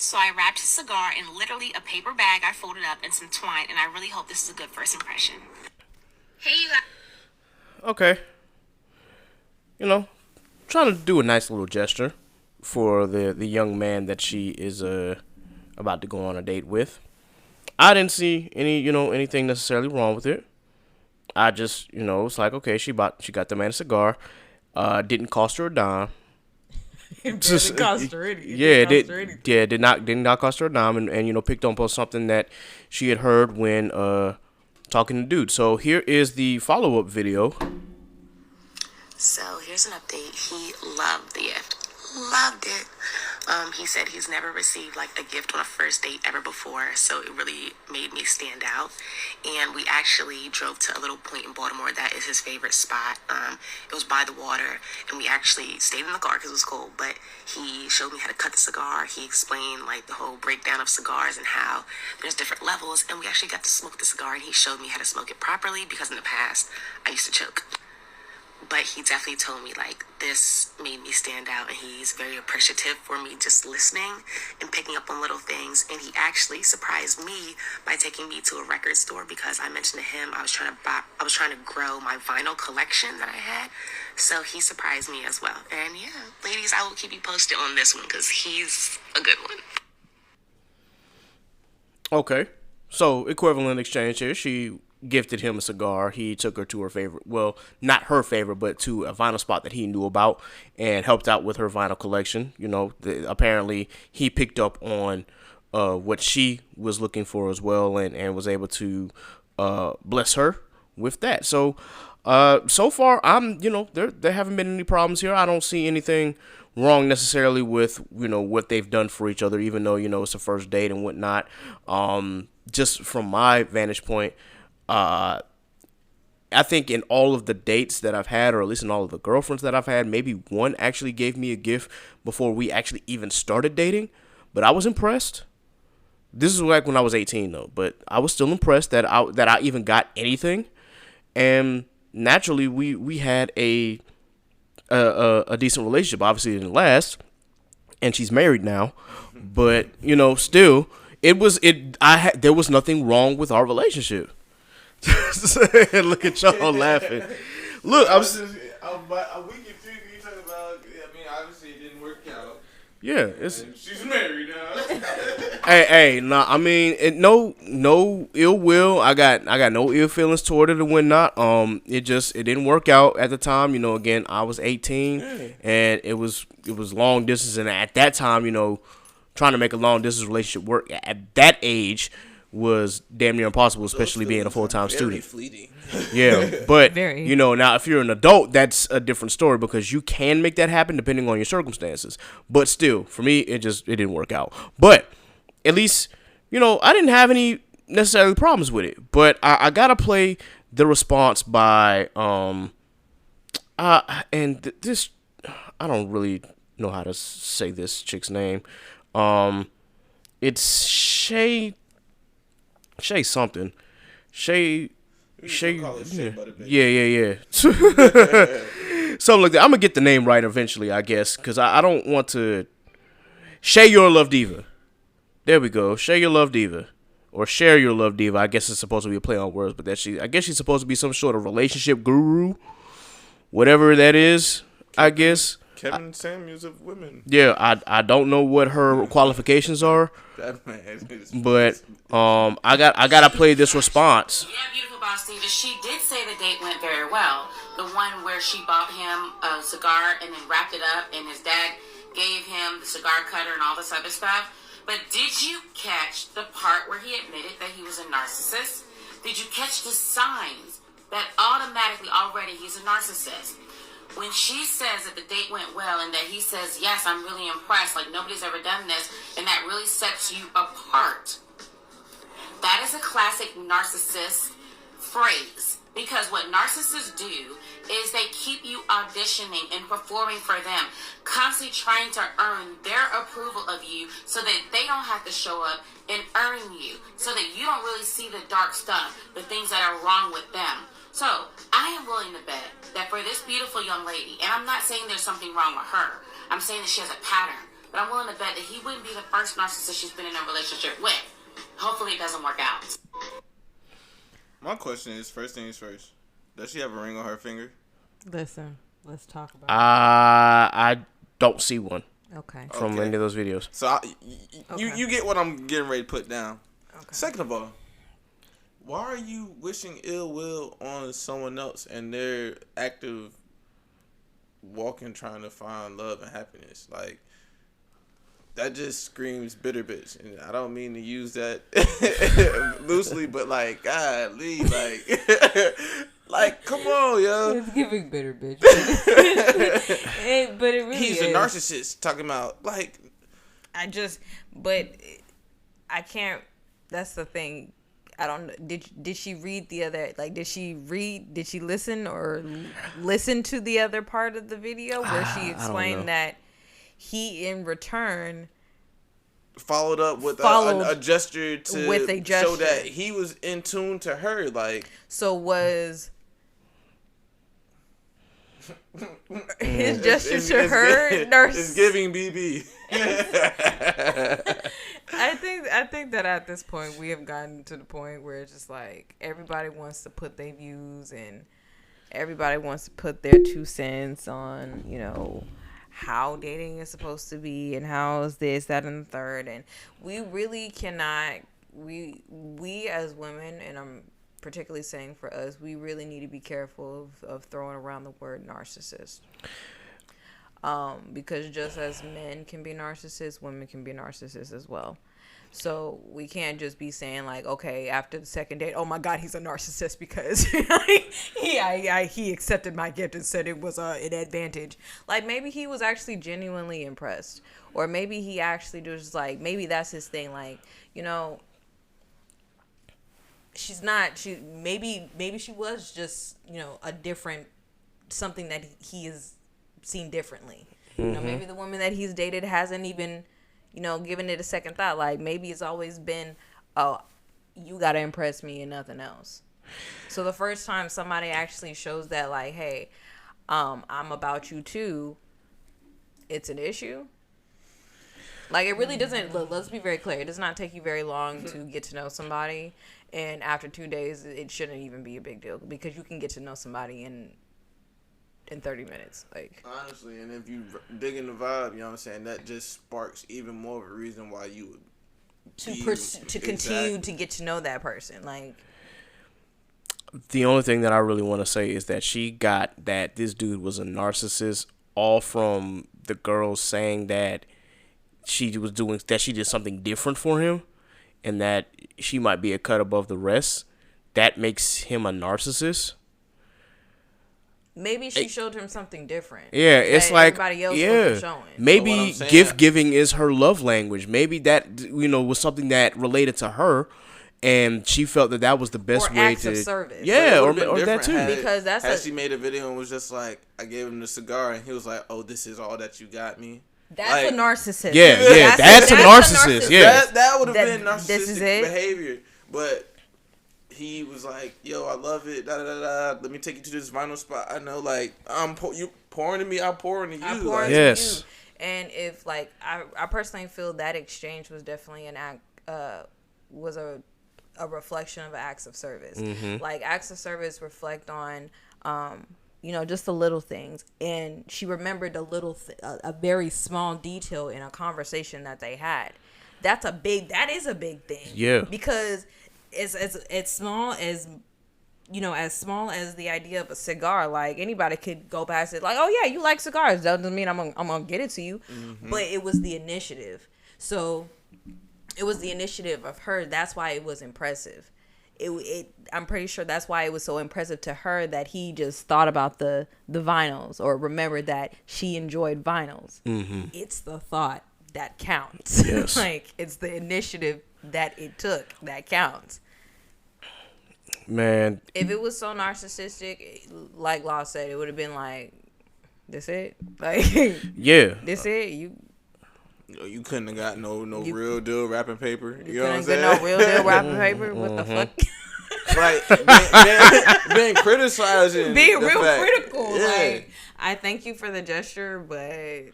Speaker 7: So I wrapped his cigar in literally a paper bag I folded up and some twine, and I really hope this is a good first impression. Hey, you guys.
Speaker 1: Okay. You know, trying to do a nice little gesture for the young man that she is about to go on a date with. I didn't see anything necessarily wrong with it. I just, it's like, okay, she got the man a cigar. Didn't cost her a dime.
Speaker 5: It didn't cost her anything.
Speaker 1: Did not cost her a dime, and picked up on something that she had heard when talking to dude. So here is the follow-up video.
Speaker 7: So here's an update. He loved the gift. Loved it. He said he's never received like a gift on a first date ever before, so it really made me stand out. And we actually drove to a little point in Baltimore that is his favorite spot. It was by the water, and we actually stayed in the car because it was cold, but he showed me how to cut the cigar. He explained like the whole breakdown of cigars and how there's different levels, and we actually got to smoke the cigar, and he showed me how to smoke it properly because in the past I used to choke. But he definitely told me, like, this made me stand out, and he's very appreciative for me just listening and picking up on little things. And he actually surprised me by taking me to a record store because I mentioned to him I was trying to grow my vinyl collection that I had. So he surprised me as well. And yeah, ladies, I will keep you posted on this one because he's a good one.
Speaker 1: Okay, so equivalent exchange here. She gifted him a cigar. He took her to her favorite, well, not her favorite, but to a vinyl spot that he knew about and helped out with her vinyl collection. Apparently he picked up on what she was looking for as well, and was able to bless her with that. So so far there haven't been any problems here. I don't see anything wrong necessarily with what they've done for each other, even though it's a first date and whatnot. Just from my vantage point, I think in all of the dates that I've had, or at least in all of the girlfriends that I've had, maybe one actually gave me a gift before we actually even started dating, but I was impressed. This is like when I was 18 though, but I was still impressed that I even got anything. And naturally we had a decent relationship. Obviously it didn't last, and she's married now, but still there was nothing wrong with our relationship. Look at y'all laughing. Look,
Speaker 6: we can see you talking about. I mean, obviously it didn't work out.
Speaker 1: Yeah,
Speaker 6: She's married now.
Speaker 1: hey, nah. I mean, no ill will. I got no ill feelings toward it or whatnot. It didn't work out at the time. Again, I was 18, and it was long distance, and at that time, trying to make a long distance relationship work at that age was damn near impossible, especially being a full-time student.
Speaker 4: Fleeting.
Speaker 1: Yeah, but
Speaker 5: Very.
Speaker 1: now if you're an adult, that's a different story because you can make that happen depending on your circumstances. But still, for me, it didn't work out. But at least I didn't have any necessarily problems with it. But I gotta play the response by this I don't really know how to say this chick's name. It's Shay something. Shay. Yeah. Something like that. I'm gonna get the name right eventually, I guess, because I don't want to. Shay Your Love Diva. There we go. Shay Your Love Diva. Or Share Your Love Diva. I guess it's supposed to be a play on words, but I guess she's supposed to be some sort of relationship guru. Whatever that is, I guess.
Speaker 4: Kevin Samuels of women.
Speaker 1: Yeah, I don't know what her qualifications are.
Speaker 6: That man is.
Speaker 1: But I gotta play this response.
Speaker 7: Yeah, beautiful boss Diva. She did say the date went very well. The one where she bought him a cigar and then wrapped it up, and his dad gave him the cigar cutter and all this other stuff. But did you catch the part where he admitted that he was a narcissist? Did you catch the signs that automatically already he's a narcissist? When she says that the date went well and that he says, yes, I'm really impressed, like nobody's ever done this, and that really sets you apart. That is a classic narcissist phrase. Because what narcissists do is they keep you auditioning and performing for them, constantly trying to earn their approval of you so that they don't have to show up and earn you, so that you don't really see the dark stuff, the things that are wrong with them. So I am willing to bet that for this beautiful young lady, and I'm not saying there's something wrong with her, I'm saying that she has a pattern, but I'm willing to bet that he wouldn't be the first narcissist she's been in a relationship with. Hopefully it doesn't work out.
Speaker 6: My question is, first things first, does she have a ring on her finger?
Speaker 5: Listen, let's talk about it.
Speaker 1: I don't see one
Speaker 5: Okay.
Speaker 1: from any of those videos.
Speaker 6: So
Speaker 5: Okay.
Speaker 6: you get what I'm getting ready to put down.
Speaker 5: Okay.
Speaker 6: Second of all, why are you wishing ill will on someone else and their active walking trying to find love and happiness? Like, that just screams bitter bitch, and I don't mean to use that loosely, but like, golly, like, come on, yo.
Speaker 5: It's giving bitter bitch. But it really
Speaker 6: He's
Speaker 5: is.
Speaker 6: a narcissist talking about like.
Speaker 5: But I can't. That's the thing. I don't. Did she read the other? Like, did she listen or listen to the other part of the video where she explained that he in return
Speaker 6: followed up with a gesture to show that he was in tune to her, like.
Speaker 5: So was his gesture to her nurse?
Speaker 6: It's giving BB.
Speaker 5: I think that at this point we have gotten to the point where it's just like everybody wants to put their views and everybody wants to put their 2 cents on, how dating is supposed to be and how is this, that, and the third. And we really cannot, we as women, and I'm particularly saying for us, we really need to be careful of throwing around the word narcissist. Because just as men can be narcissists, women can be narcissists as well. So we can't just be saying like, okay, after the second date, oh my God, he's a narcissist because he accepted my gift and said it was an advantage. Like maybe he was actually genuinely impressed, or maybe he actually just like, maybe that's his thing. Like, maybe she was just, a different, something that he has seen differently.
Speaker 1: Mm-hmm.
Speaker 5: Maybe the woman that he's dated hasn't even, given it a second thought. Like maybe it's always been, oh, you gotta impress me and nothing else. So the first time somebody actually shows that, like, hey, I'm about you too, it's an issue. Like it really doesn't. Look, let's be very clear. It does not take you very long to get to know somebody, and after 2 days, it shouldn't even be a big deal because you can get to know somebody in 30 minutes. Like
Speaker 6: honestly, and if you dig in the vibe, you know what I'm saying, that just sparks even more of a reason why you would
Speaker 5: continue to get to know that person. Like
Speaker 1: the only thing that I really want to say is that she got that this dude was a narcissist all from the girls saying that she did something different for him and that she might be a cut above the rest. That makes him a narcissist.
Speaker 5: Maybe she showed him something different.
Speaker 1: Yeah, it's like
Speaker 5: everybody else wasn't showing.
Speaker 1: Maybe gift giving is her love language. Maybe that was something that related to her, and she felt that was the best way
Speaker 5: acts
Speaker 1: to
Speaker 5: of service.
Speaker 1: Yeah, or that too.
Speaker 5: Because that's
Speaker 6: she made a video and was just like, I gave him the cigar, and he was like, "Oh, this is all that you got me."
Speaker 5: That's a narcissist.
Speaker 1: Yeah, that's a narcissist. Yeah,
Speaker 6: that would have been narcissistic
Speaker 5: this is it.
Speaker 6: behavior, but. He was like, "Yo, I love it. Da da da da. Let me take you to this vinyl spot. I know, like, you pouring to me. I'm pouring to you.
Speaker 5: I'm pouring to you." And if like, I personally feel that exchange was definitely an act, was a reflection of acts of service.
Speaker 1: Mm-hmm.
Speaker 5: Like acts of service reflect on, just the little things. And she remembered a very small detail in a conversation that they had. That is a big thing.
Speaker 1: Yeah.
Speaker 5: Because as small as the idea of a cigar, like anybody could go past it like, oh yeah, you like cigars, doesn't mean I'm gonna get it to you. Mm-hmm. But it was the initiative. So it was the initiative of her. That's why it was impressive. I'm pretty sure that's why it was so impressive to her that he just thought about the vinyls or remembered that she enjoyed vinyls. It's the thought that counts.
Speaker 1: Yes.
Speaker 5: Like, it's the initiative that it took that counts.
Speaker 1: Man,
Speaker 5: If it was so narcissistic, like Law said, it would have been like, this it? Like,
Speaker 1: yeah.
Speaker 5: this it?
Speaker 6: You couldn't have got no real deal wrapping paper. You know what I'm
Speaker 5: couldn't
Speaker 6: saying?
Speaker 5: get no real deal wrapping paper? What the fuck?
Speaker 6: Like being criticizing,
Speaker 5: Being
Speaker 6: the
Speaker 5: real
Speaker 6: fact.
Speaker 5: critical.
Speaker 6: Yeah.
Speaker 5: Like, I thank you for the gesture, but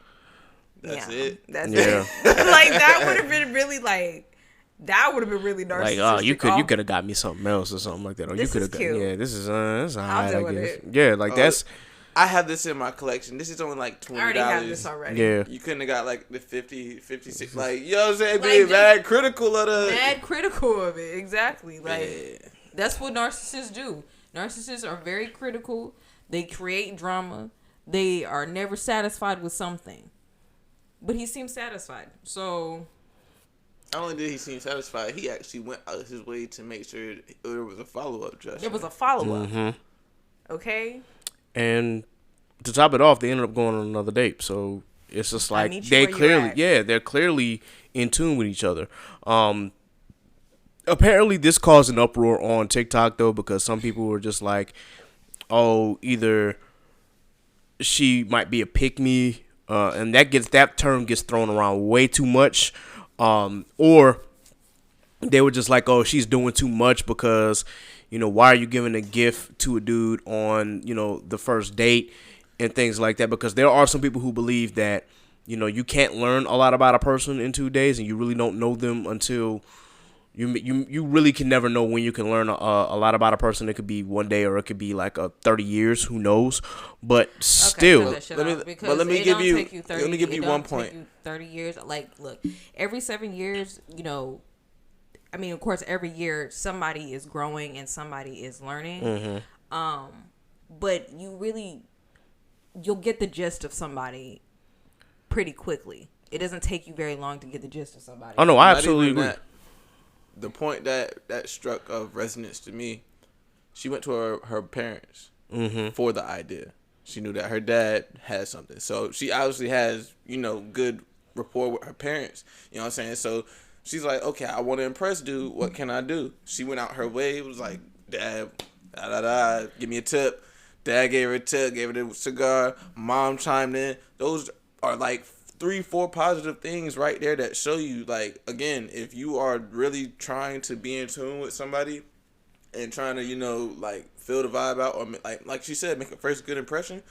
Speaker 6: That's
Speaker 5: yeah,
Speaker 6: it.
Speaker 5: That's
Speaker 1: Yeah.
Speaker 5: it. Like, that would have been really like. That would have been really narcissistic.
Speaker 1: Like, you could have got me something else or something like that. Or
Speaker 5: This
Speaker 1: you could
Speaker 5: is
Speaker 1: have got,
Speaker 5: cute.
Speaker 1: yeah, this is alright,
Speaker 5: deal
Speaker 1: I
Speaker 5: with
Speaker 1: guess.
Speaker 5: it.
Speaker 1: Yeah, like that's,
Speaker 6: I have this in my collection. This is only like $20.
Speaker 5: I already have this already.
Speaker 1: yeah.
Speaker 6: You couldn't have got like the 50, 56. Like, you know what I'm saying?
Speaker 5: Like,
Speaker 6: Being
Speaker 5: just
Speaker 6: mad critical of the.
Speaker 5: Mad critical of it. Exactly. Like,
Speaker 6: Yeah.
Speaker 5: that's what narcissists do. Narcissists are very critical. They create drama. They are never satisfied with something. But he seems satisfied. So,
Speaker 6: Not only did he seem satisfied, he actually went out of his way to make sure there was a follow-up, Justin.
Speaker 5: there was a follow-up. Okay?
Speaker 1: And to top it off, they ended up going on another date. So it's just like
Speaker 5: meet you
Speaker 1: they
Speaker 5: where you're
Speaker 1: clearly,
Speaker 5: at.
Speaker 1: yeah, they're clearly in tune with each other. Apparently, this caused an uproar on TikTok though, because some people were just like, "Oh, either she might be a pick me," and that term gets thrown around way too much, or they were just like, "Oh, she's doing too much because, why are you giving a gift to a dude on, the first date and things like that?" Because there are some people who believe that, you can't learn a lot about a person in 2 days, and you really don't know them until you really can never know when you can learn a lot about a person. It could be 1 day or it could be like 30 years. Who knows? But still,
Speaker 6: let me give you 1 point.
Speaker 5: 30 years. Like, look, every 7 years, I mean, of course, every year somebody is growing and somebody is learning. But you'll get the gist of somebody pretty quickly. It doesn't take you very long to get the gist of somebody.
Speaker 1: Oh no, I
Speaker 6: Not
Speaker 1: absolutely
Speaker 6: even
Speaker 1: agree.
Speaker 6: that. The point that struck of resonance to me, she went to her parents for the idea. She knew that her dad had something. So she obviously has, good rapport with her parents. You know what I'm saying? So she's like, okay, I want to impress dude. What can I do? She went out her way. It was like, Dad, give me a tip. Dad gave her a tip, gave her the cigar. Mom chimed in. Those are like 3-4 positive things right there that show you, like, again, if you are really trying to be in tune with somebody and trying to, like, feel the vibe out, or like she said, make a first good impression,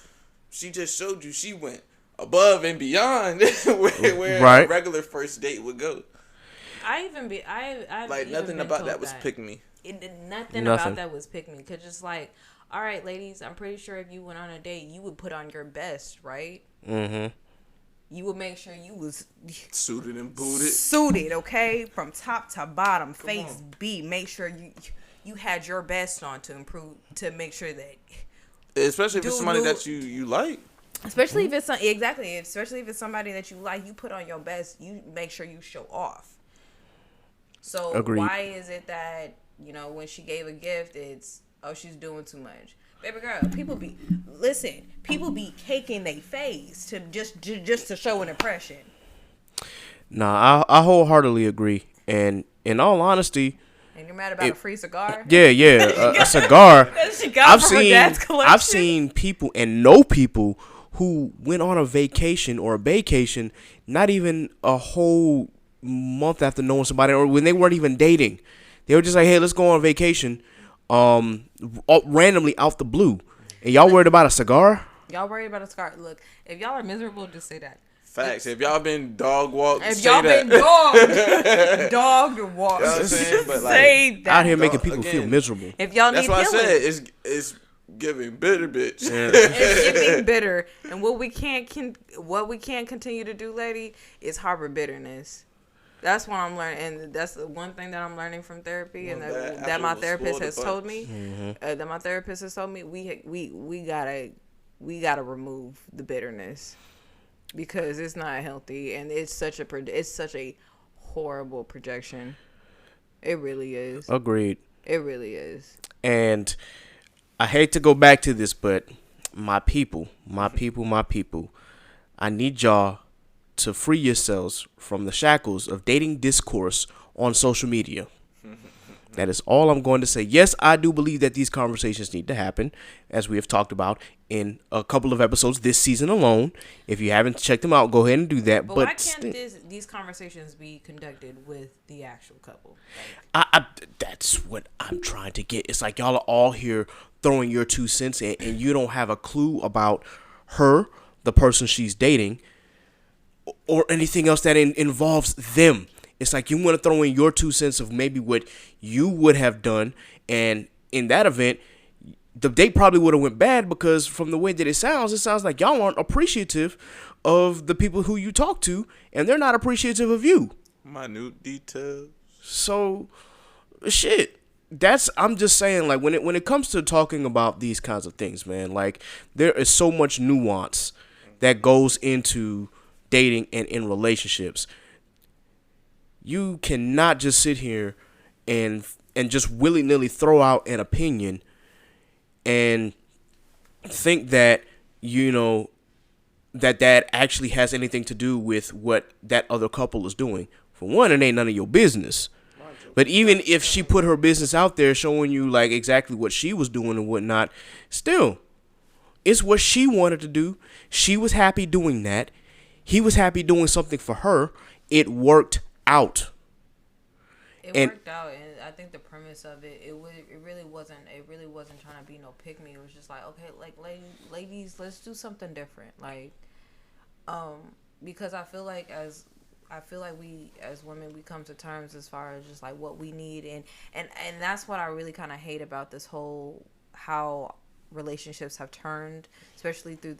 Speaker 6: she just showed you she went above and beyond where
Speaker 1: Right.
Speaker 6: a regular first date would go.
Speaker 5: I've
Speaker 6: Nothing about that was pick me.
Speaker 5: Nothing about that was pick me. Because it's like, all right, ladies, I'm pretty sure if you went on a date, you would put on your best, right?
Speaker 1: Mm-hmm.
Speaker 5: You would make sure you was
Speaker 6: Suited and booted.
Speaker 5: suited, okay, from top to bottom, face B. Make sure you had your best on to make sure that,
Speaker 6: Especially if it's
Speaker 5: Dude,
Speaker 6: somebody
Speaker 5: who-
Speaker 6: that you like.
Speaker 5: especially if it's especially if it's somebody that you like, you put on your best. You make sure you show off. So
Speaker 1: Agreed.
Speaker 5: why is it that when she gave a gift, it's she's doing too much? Baby girl, people be caking their face to just to show an impression.
Speaker 1: Nah, I wholeheartedly agree. And in all honesty,
Speaker 5: And you're mad about a free cigar?
Speaker 1: yeah, a cigar.
Speaker 5: That she got from her dad's collection?
Speaker 1: I've seen people and know people who went on a vacation or a vacation, not even a whole month after knowing somebody, or when they weren't even dating. They were just like, hey, let's go on vacation, randomly out the blue. And y'all worried about a cigar?
Speaker 5: Y'all worried about a cigar? Look, if y'all are miserable, just say that.
Speaker 6: Facts. If y'all been dog walked,
Speaker 5: If
Speaker 6: say
Speaker 5: y'all
Speaker 6: that.
Speaker 5: been dogged and walked,
Speaker 6: You know what I'm saying? But, like,
Speaker 5: say that.
Speaker 1: Out here making people
Speaker 6: again,
Speaker 1: feel miserable.
Speaker 5: If y'all
Speaker 6: That's
Speaker 5: need
Speaker 6: why I
Speaker 5: healing,
Speaker 6: said it's giving bitter bitch.
Speaker 5: it's getting bitter. And what we can't continue to do, lady, is harbor bitterness. That's what I'm learning, and that's the one thing that I'm learning from therapy, and that my therapist has told me. That my therapist has told me we gotta remove the bitterness, because it's not healthy, and it's such a horrible projection. It really is.
Speaker 1: Agreed.
Speaker 5: It really is.
Speaker 1: And I hate to go back to this, but my people, I need y'all to free yourselves from the shackles of dating discourse on social media. That is all I'm going to say. Yes, I do believe that these conversations need to happen, as we have talked about in a couple of episodes this season alone. If you haven't checked them out, go ahead and do that.
Speaker 5: But why can't these conversations be conducted with the actual couple?
Speaker 1: That's what I'm trying to get. It's like y'all are all here throwing your 2 cents in, and you don't have a clue about her, the person she's dating, or anything else that involves them. It's like you want to throw in your 2 cents of maybe what you would have done, and in that event, the date probably would have went bad, because from the way that it sounds like y'all aren't appreciative of the people who you talk to, and they're not appreciative of you.
Speaker 6: Minute details.
Speaker 1: So, shit. I'm just saying, like, when it comes to talking about these kinds of things, man, like, there is so much nuance that goes into dating and in relationships. You cannot just sit here and just willy-nilly throw out an opinion and think that, you know, that actually has anything to do with what that other couple is doing. For one, it ain't none of your business. But even if she put her business out there showing you, like, exactly what she was doing and whatnot, still, it's what she wanted to do. She was happy doing that. He was happy doing something for her. It worked out.
Speaker 5: It worked out, and I think the premise of it really wasn't trying to be no pick me. It was just like, okay, like, ladies, let's do something different. Like, because I feel like we as women, we come to terms as far as just like what we need, and that's what I really kind of hate about this whole how relationships have turned, especially through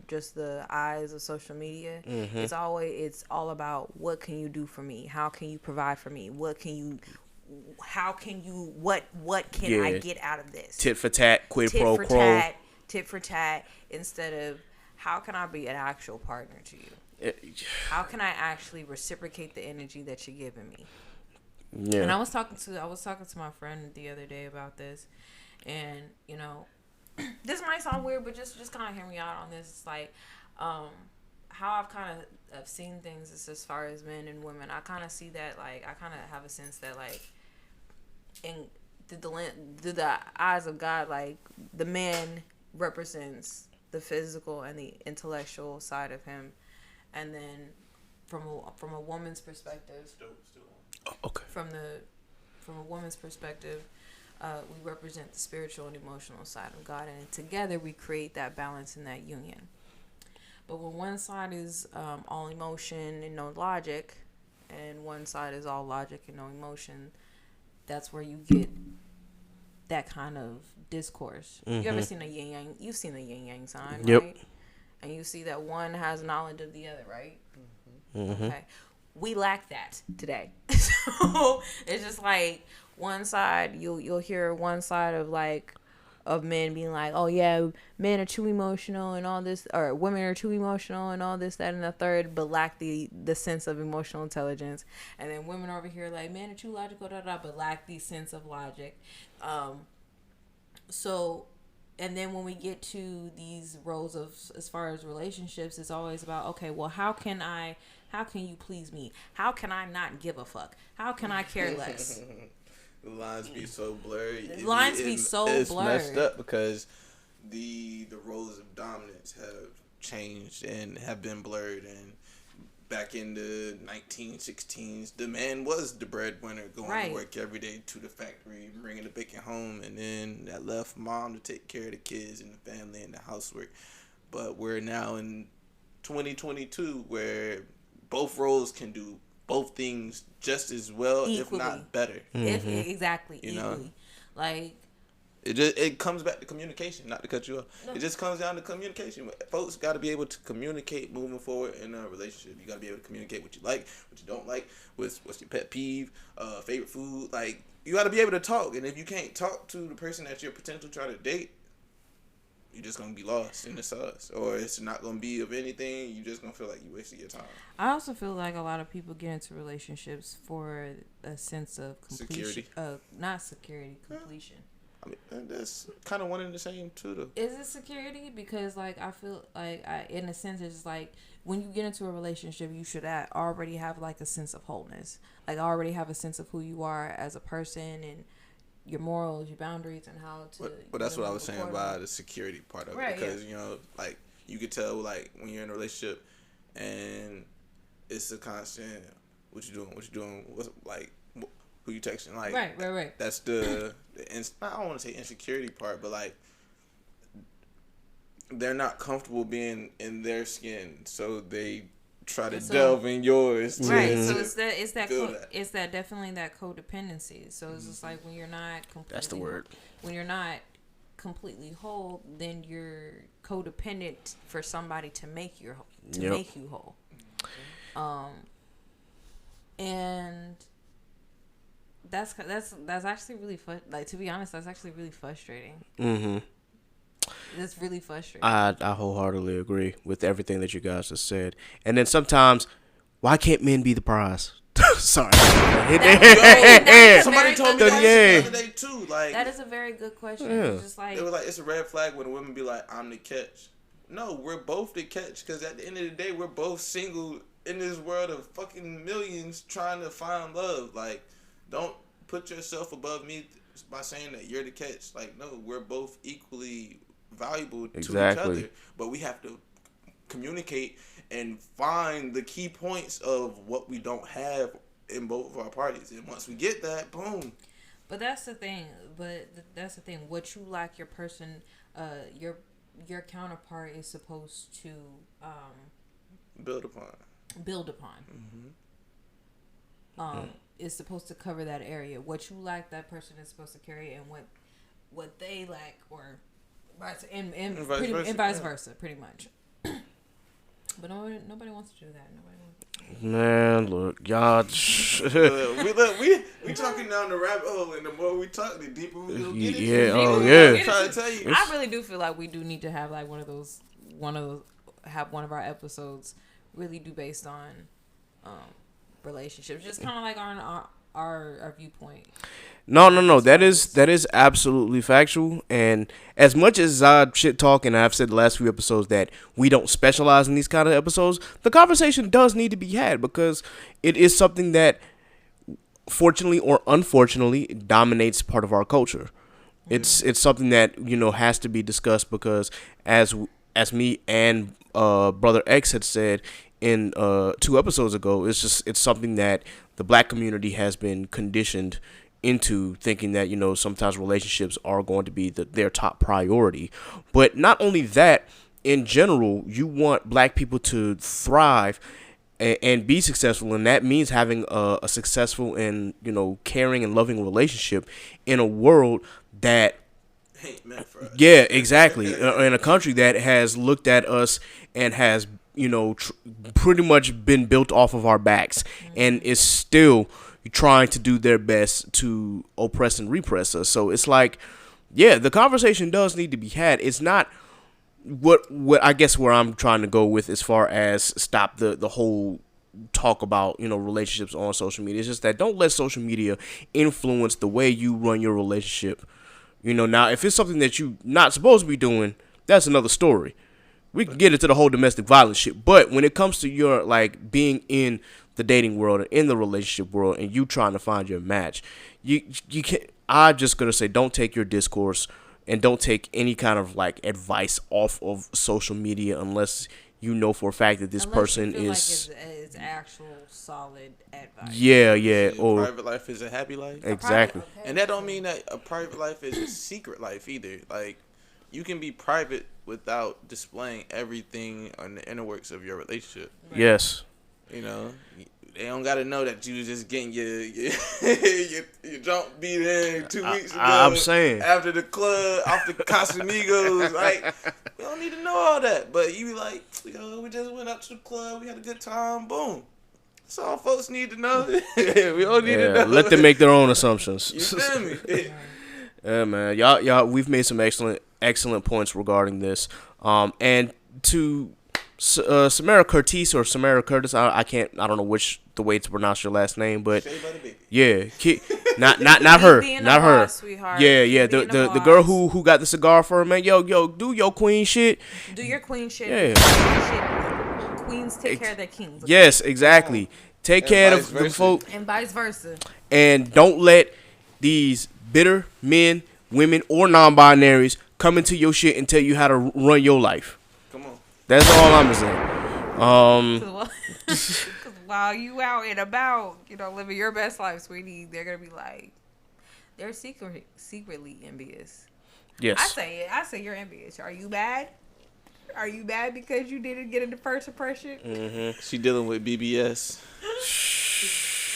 Speaker 5: just the eyes of social media. Mm-hmm. It's all about, what can you do for me? How can you provide for me? What can I get out of this?
Speaker 1: Tit for tat, quid pro quo.
Speaker 5: Tit for tat, instead of, how can I be an actual partner to you? How can I actually reciprocate the energy that you're giving me? Yeah. And I was talking to my friend the other day about this. And, you know, this might sound weird, but just kind of hear me out on this. It's like, how I've kind of seen things is, as far as men and women, I kind of see that, like, I kind of have a sense that, like, through the eyes of God, like, the man represents the physical and the intellectual side of him. And then from a woman's perspective, from a woman's perspective, we represent the spiritual and emotional side of God, and together we create that balance and that union. But when one side is all emotion and no logic, and one side is all logic and no emotion, that's where you get that kind of discourse. Mm-hmm. You ever seen a yin yang? You've seen the yin yang sign,
Speaker 1: yep.
Speaker 5: Right? And you see that one has knowledge of the other, right? Mm-hmm. Okay. We lack that today. So it's just like, one side, you'll hear one side of men being like, oh yeah, men are too emotional and all this, or women are too emotional and all this, that, and the third, but lack the sense of emotional intelligence. And then women over here like, men are too logical, but lack the sense of logic. So, and then when we get to these roles of, as far as relationships, it's always about, okay, well, how can you please me? How can I not give a fuck? How can I care less?
Speaker 6: The lines be so blurred.
Speaker 5: It's
Speaker 6: messed up because the roles of dominance have changed and have been blurred. And back in the 1916s, the man was the breadwinner, going to work every day to the factory, bringing the bacon home, and then that left mom to take care of the kids and the family and the housework. But we're now in 2022 where both roles can do both things just as well, equally, if not better.
Speaker 5: Mm-hmm. Exactly.
Speaker 6: You
Speaker 5: equally.
Speaker 6: know?
Speaker 5: Like,
Speaker 6: it comes back to communication, not to cut you off. No. It just comes down to communication. Folks got to be able to communicate moving forward in a relationship. You got to be able to communicate what you like, what you don't like, what's your pet peeve, favorite food. Like, you got to be able to talk. And if you can't talk to the person that you're potentially trying to date, you're just gonna be lost in the sauce, or it's not gonna be of anything. You just gonna feel like you wasted your time.
Speaker 5: I also feel like a lot of people get into relationships for a sense of completion.
Speaker 6: Security.
Speaker 5: Not security, completion.
Speaker 6: I mean, that's kind of one and the same too, though.
Speaker 5: Is it security? Because like I feel like in a sense, it's like when you get into a relationship, you should already have like a sense of wholeness. Like already have a sense of who you are as a person and your morals, your boundaries, and how to.
Speaker 6: But that's what I was saying about the security part of
Speaker 5: right,
Speaker 6: it, because you know, like you could tell, like when you're in a relationship, and it's a constant. What you doing? What's like? Who you texting? Like
Speaker 5: right.
Speaker 6: That's the I don't want to say insecurity part, but like they're not comfortable being in their skin, so they try to delve in yours.
Speaker 5: Right. So it's that definitely that codependency. So it's just like when you're not completely.
Speaker 1: That's the word.
Speaker 5: When you're not completely whole, then you're codependent for somebody to make you whole. And that's actually really like, to be honest, that's actually really frustrating.
Speaker 1: Mm-hmm.
Speaker 5: It's really frustrating.
Speaker 1: I wholeheartedly agree with everything that you guys just said. And then sometimes, why can't men be the prize? Sorry.
Speaker 6: Somebody told me that the other day too. Like
Speaker 5: that is a very good question.
Speaker 1: Yeah.
Speaker 5: It's just like
Speaker 6: it was like it's a red flag when a woman be like, "I'm the catch." No, we're both the catch, because at the end of the day, we're both single in this world of fucking millions trying to find love. Like, don't put yourself above me by saying that you're the catch. Like, no, we're both equally valuable to each other, but we have to communicate and find the key points of what we don't have in both of our parties. And once we get that, boom.
Speaker 5: But that's the thing. What you like your person, your counterpart is supposed to
Speaker 6: build upon.
Speaker 5: Mm-hmm. Is supposed to cover that area. What you like, that person is supposed to carry, and what they lack, or vice versa, pretty much. But nobody wants to do that.
Speaker 1: Man, look, y'all.
Speaker 6: we talking down the rabbit hole, and the more we talk, the deeper we will get into.
Speaker 1: Yeah.
Speaker 6: I'm trying to tell you.
Speaker 5: I really do feel like we do need to have like one of our episodes really do based on relationships, just kind of like our viewpoint.
Speaker 1: No. That is absolutely factual. And as much as I shit talk, and I've said the last few episodes that we don't specialize in these kind of episodes, the conversation does need to be had, because it is something that, fortunately or unfortunately, dominates part of our culture. Mm-hmm. It's something that, you know, has to be discussed, because as me and Brother X had said in 2 episodes ago, it's something that the black community has been conditioned into thinking that, you know, sometimes relationships are going to be their top priority. But not only that, in general, you want black people to thrive and be successful, and that means having a successful and, you know, caring and loving relationship in a world that
Speaker 6: ain't meant for us.
Speaker 1: Yeah, exactly. In a country that has looked at us and has, you know, pretty much been built off of our backs, and is still trying to do their best to oppress and repress us. So it's like, yeah, the conversation does need to be had. It's not what I guess where I'm trying to go with as far as stop the whole talk about, you know, relationships on social media. It's just that don't let social media influence the way you run your relationship. You know, now if it's something that you not supposed to be doing, that's another story. We can get into the whole domestic violence shit, but when it comes to your, like, being in the dating world and in the relationship world, and you trying to find your match, you can't. I'm just gonna say, don't take your discourse and don't take any kind of like advice off of social media unless you know for a fact that this person is
Speaker 5: like it's actual solid advice.
Speaker 1: Yeah.
Speaker 6: Or private life is a happy life.
Speaker 1: Exactly.
Speaker 6: And that don't mean that a private life is a secret life either. Like, you can be private without displaying everything on the inner works of your relationship.
Speaker 1: Right. Yes.
Speaker 6: You know, they don't gotta know that you was just getting your jump beat in 2 weeks ago.
Speaker 1: I'm saying
Speaker 6: after the club, off the Casamigos, like, we don't need to know all that. But you be like, yo, we just went out to the club, we had a good time, boom. That's all folks need to know. We don't need to know.
Speaker 1: Let them make their own assumptions.
Speaker 6: You feel me?
Speaker 1: Yeah, man. Y'all, we've made some excellent excellent points regarding this. And to Samara Curtiss or Samara Curtiss, I don't know the way to pronounce your last name, but yeah, not her, not her.
Speaker 5: Sweetheart.
Speaker 1: Yeah, the girl who got the cigar for her, man. Yo, do your queen shit.
Speaker 5: Do your queen shit.
Speaker 1: Yeah.
Speaker 5: Queens take care of their kings. Okay?
Speaker 1: Yes, exactly. Take care of the folk.
Speaker 5: And vice versa.
Speaker 1: And don't let these bitter men, women, or non-binaries come into your shit and tell you how to run your life.
Speaker 6: Come on.
Speaker 1: That's all I'm saying.
Speaker 5: Because while you out and about, living your best life, sweetie, they're going to be like, they're secretly envious.
Speaker 1: Yes.
Speaker 5: I say you're envious. Are you mad? Are you mad because you didn't get into first impression?
Speaker 1: Mm-hmm.
Speaker 6: She dealing with BBS.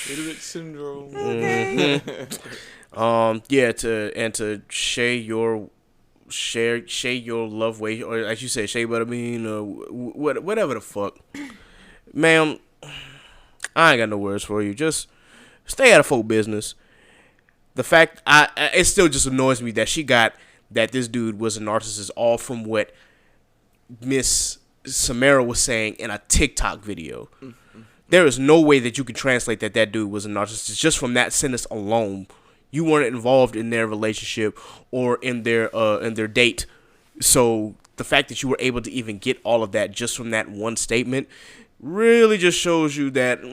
Speaker 6: Little bit syndrome.
Speaker 5: Okay.
Speaker 1: To share your love way, or as you said, Shay Butterbean, or whatever the fuck, ma'am. I ain't got no words for you. Just stay out of folk business. The fact it still just annoys me that she got that this dude was a narcissist, all from what Miss Samara was saying in a TikTok video. Mm-hmm. There is no way that you can translate that dude was a narcissist just from that sentence alone. You weren't involved in their relationship or in their date. So the fact that you were able to even get all of that just from that one statement really just shows you that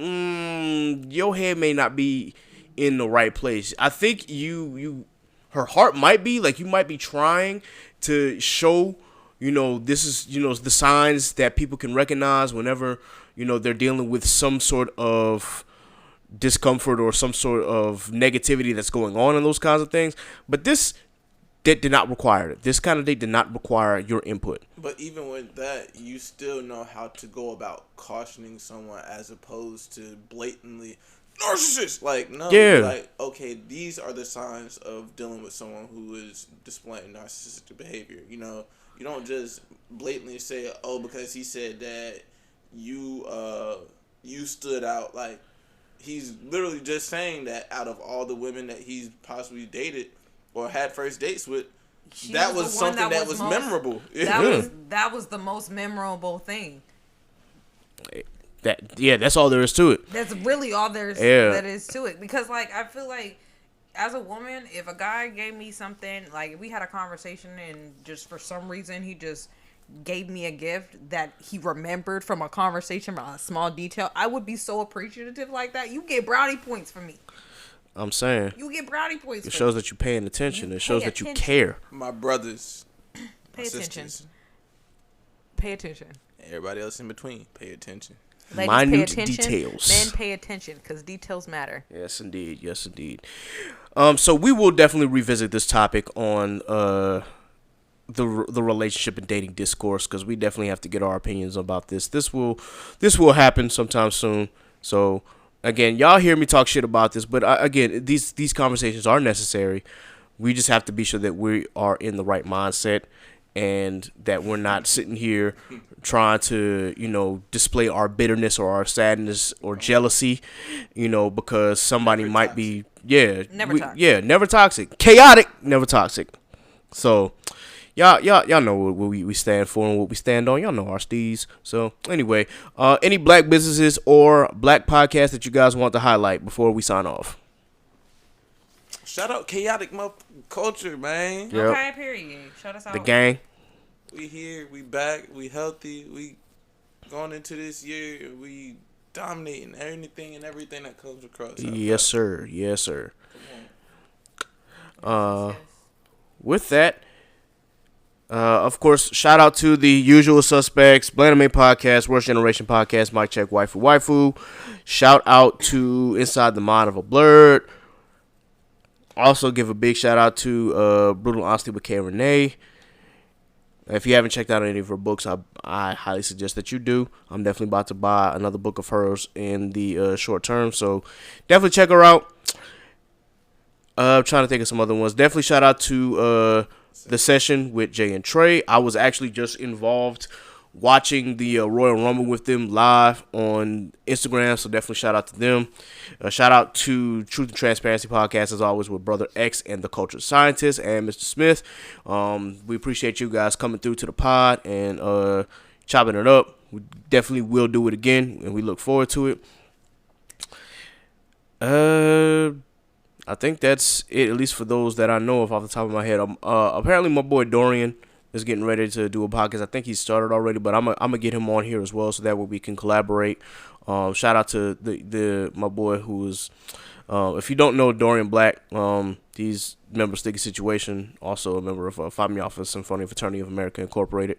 Speaker 1: your head may not be in the right place. I think her heart might be, like, you might be trying to show, this is, the signs that people can recognize whenever, they're dealing with some sort of discomfort or some sort of negativity that's going on and those kinds of things. But this did not require it. This kind of date did not require your input.
Speaker 6: But even with that, you still know how to go about cautioning someone as opposed to blatantly narcissist. Like, no, like, okay, these are the signs of dealing with someone who is displaying narcissistic behavior. You don't just blatantly say, oh, because he said that you stood out. Like, he's literally just saying that out of all the women that he's possibly dated or had first dates with, that was something that was memorable.
Speaker 5: That was the most memorable thing.
Speaker 1: That's all there is to it.
Speaker 5: That's really all there is to it. Because, like, I feel like as a woman, if a guy gave me something, like, if we had a conversation and just for some reason he just gave me a gift that he remembered from a conversation, a small detail, I would be so appreciative like that. You get brownie points from me.
Speaker 1: I'm saying.
Speaker 5: You get brownie points.
Speaker 1: It shows that you're paying attention. It shows that you care.
Speaker 6: My brothers.
Speaker 5: Pay attention. Pay attention.
Speaker 6: Everybody else in between, pay attention.
Speaker 5: Ladies,
Speaker 1: Minute
Speaker 5: pay attention.
Speaker 1: details.
Speaker 5: Men, pay attention, because details matter.
Speaker 1: Yes, indeed. Yes, indeed. So we will definitely revisit this topic on the relationship and dating discourse, because we definitely have to get our opinions about this. This will happen sometime soon. So again, y'all hear me talk shit about this, but again, these conversations are necessary. We just have to be sure that we are in the right mindset and that we're not sitting here trying to, display our bitterness or our sadness or jealousy, because somebody
Speaker 6: Never
Speaker 1: might
Speaker 6: toxic.
Speaker 1: be,
Speaker 5: Never toxic.
Speaker 1: never toxic, chaotic, never toxic. So y'all know what we stand for and what we stand on. Y'all know our steez. So anyway, any black businesses or black podcasts that you guys want to highlight before we sign off?
Speaker 6: Shout out Chaotic Culture, man.
Speaker 1: Yep.
Speaker 5: Okay, period. Shout us out.
Speaker 1: The gang.
Speaker 6: We here, we back, we healthy, we going into this year, we dominating anything and everything that comes across.
Speaker 1: Yes, sir. Yes, sir. With that, of course, shout out to the usual suspects, Blandame Podcast, Worst Generation Podcast, Mic Check, Waifu. Shout out to Inside the Mind of a Blurred. Also give a big shout out to Brutal Honesty with K. Renee. If you haven't checked out any of her books, I highly suggest that you do. I'm definitely about to buy another book of hers in the short term, so definitely check her out. I'm trying to think of some other ones. Definitely shout out to The Session with Jay and Trey. I was actually just involved watching the Royal Rumble with them live on Instagram, so definitely shout out to them. Shout out to Truth and Transparency Podcast, as always, with Brother X and the Culture Scientist and Mr. Smith. We appreciate you guys coming through to the pod and chopping it up. We definitely will do it again, and we look forward to it. I think that's it, at least for those that I know of off the top of my head. Apparently, my boy Dorian is getting ready to do a podcast. I think he started already, but I'm gonna get him on here as well, so that way we can collaborate. Shout out to my boy who is, if you don't know Dorian Black, he's a member of Sticky Situation, also a member of Phi Alpha Alpha Symphony Fraternity of America Incorporated.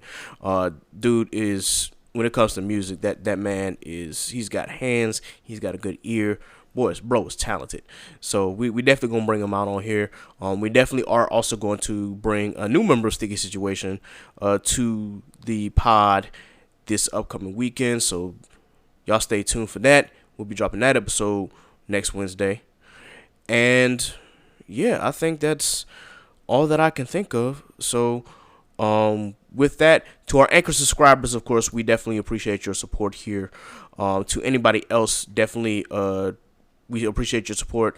Speaker 1: Dude is, when it comes to music, that man he's got hands, he's got a good ear. Bro is talented. So we definitely gonna bring him out on here. We definitely are also going to bring a new member of Sticky Situation to the pod this upcoming weekend. So y'all stay tuned for that. We'll be dropping that episode next Wednesday. And yeah, I think that's all that I can think of. So with that, to our Anchor subscribers, of course, we definitely appreciate your support here. To anybody else, definitely we appreciate your support.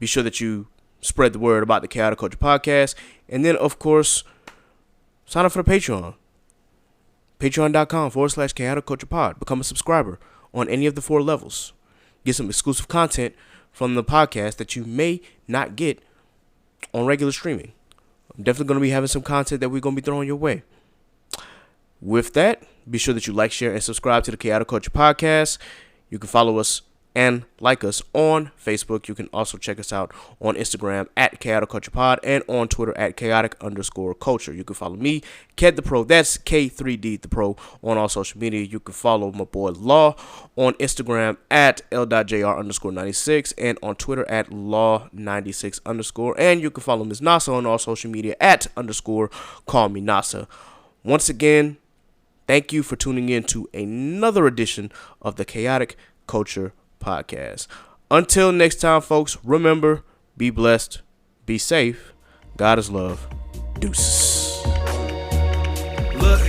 Speaker 1: Be sure that you spread the word about the Chaotic Culture Podcast. And then, of course, sign up for the Patreon. Patreon.com/Chaotic Culture Pod. Become a subscriber on any of the 4 levels. Get some exclusive content from the podcast that you may not get on regular streaming. I'm definitely going to be having some content that we're going to be throwing your way. With that, be sure that you like, share, and subscribe to the Chaotic Culture Podcast. You can follow us and like us on Facebook. You can also check us out on Instagram at Chaotic Culture Pod and on Twitter at Chaotic_Culture. You can follow me, Ked the Pro, that's K3D the Pro, on all social media. You can follow my boy Law on Instagram at L.JR_96 and on Twitter at Law96_. And you can follow Ms. Nasa on all social media at _CallMeNasa. Once again, thank you for tuning in to another edition of the Chaotic Culture Podcast. Until next time, folks, remember, be blessed, be safe, God is love, deuces.
Speaker 3: Look,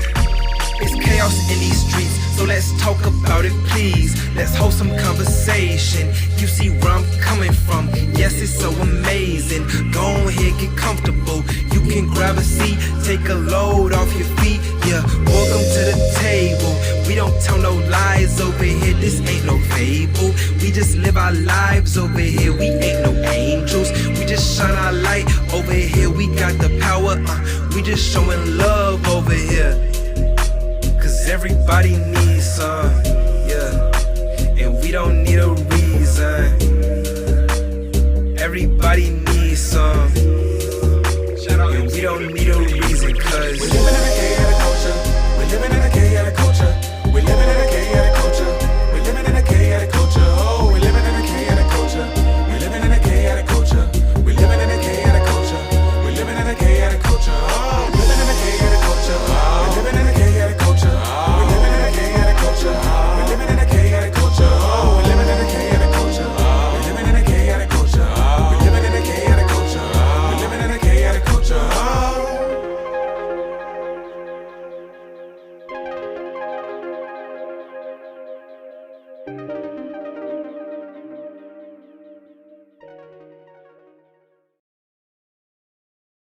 Speaker 3: it's chaos in these streets, so let's talk about it, please. Let's hold some conversation. You see where I'm coming from. Yes, it's so amazing. Go ahead, get comfortable. You can grab a seat, take a load off your feet. Yeah, welcome to the table. We don't tell no lies over here. This ain't no fable. We just live our lives over here. We ain't no angels. We just shine our light over here. We got the power. We just showing love over here. Cause everybody needs some, yeah. And we don't need a reason. Everybody needs some.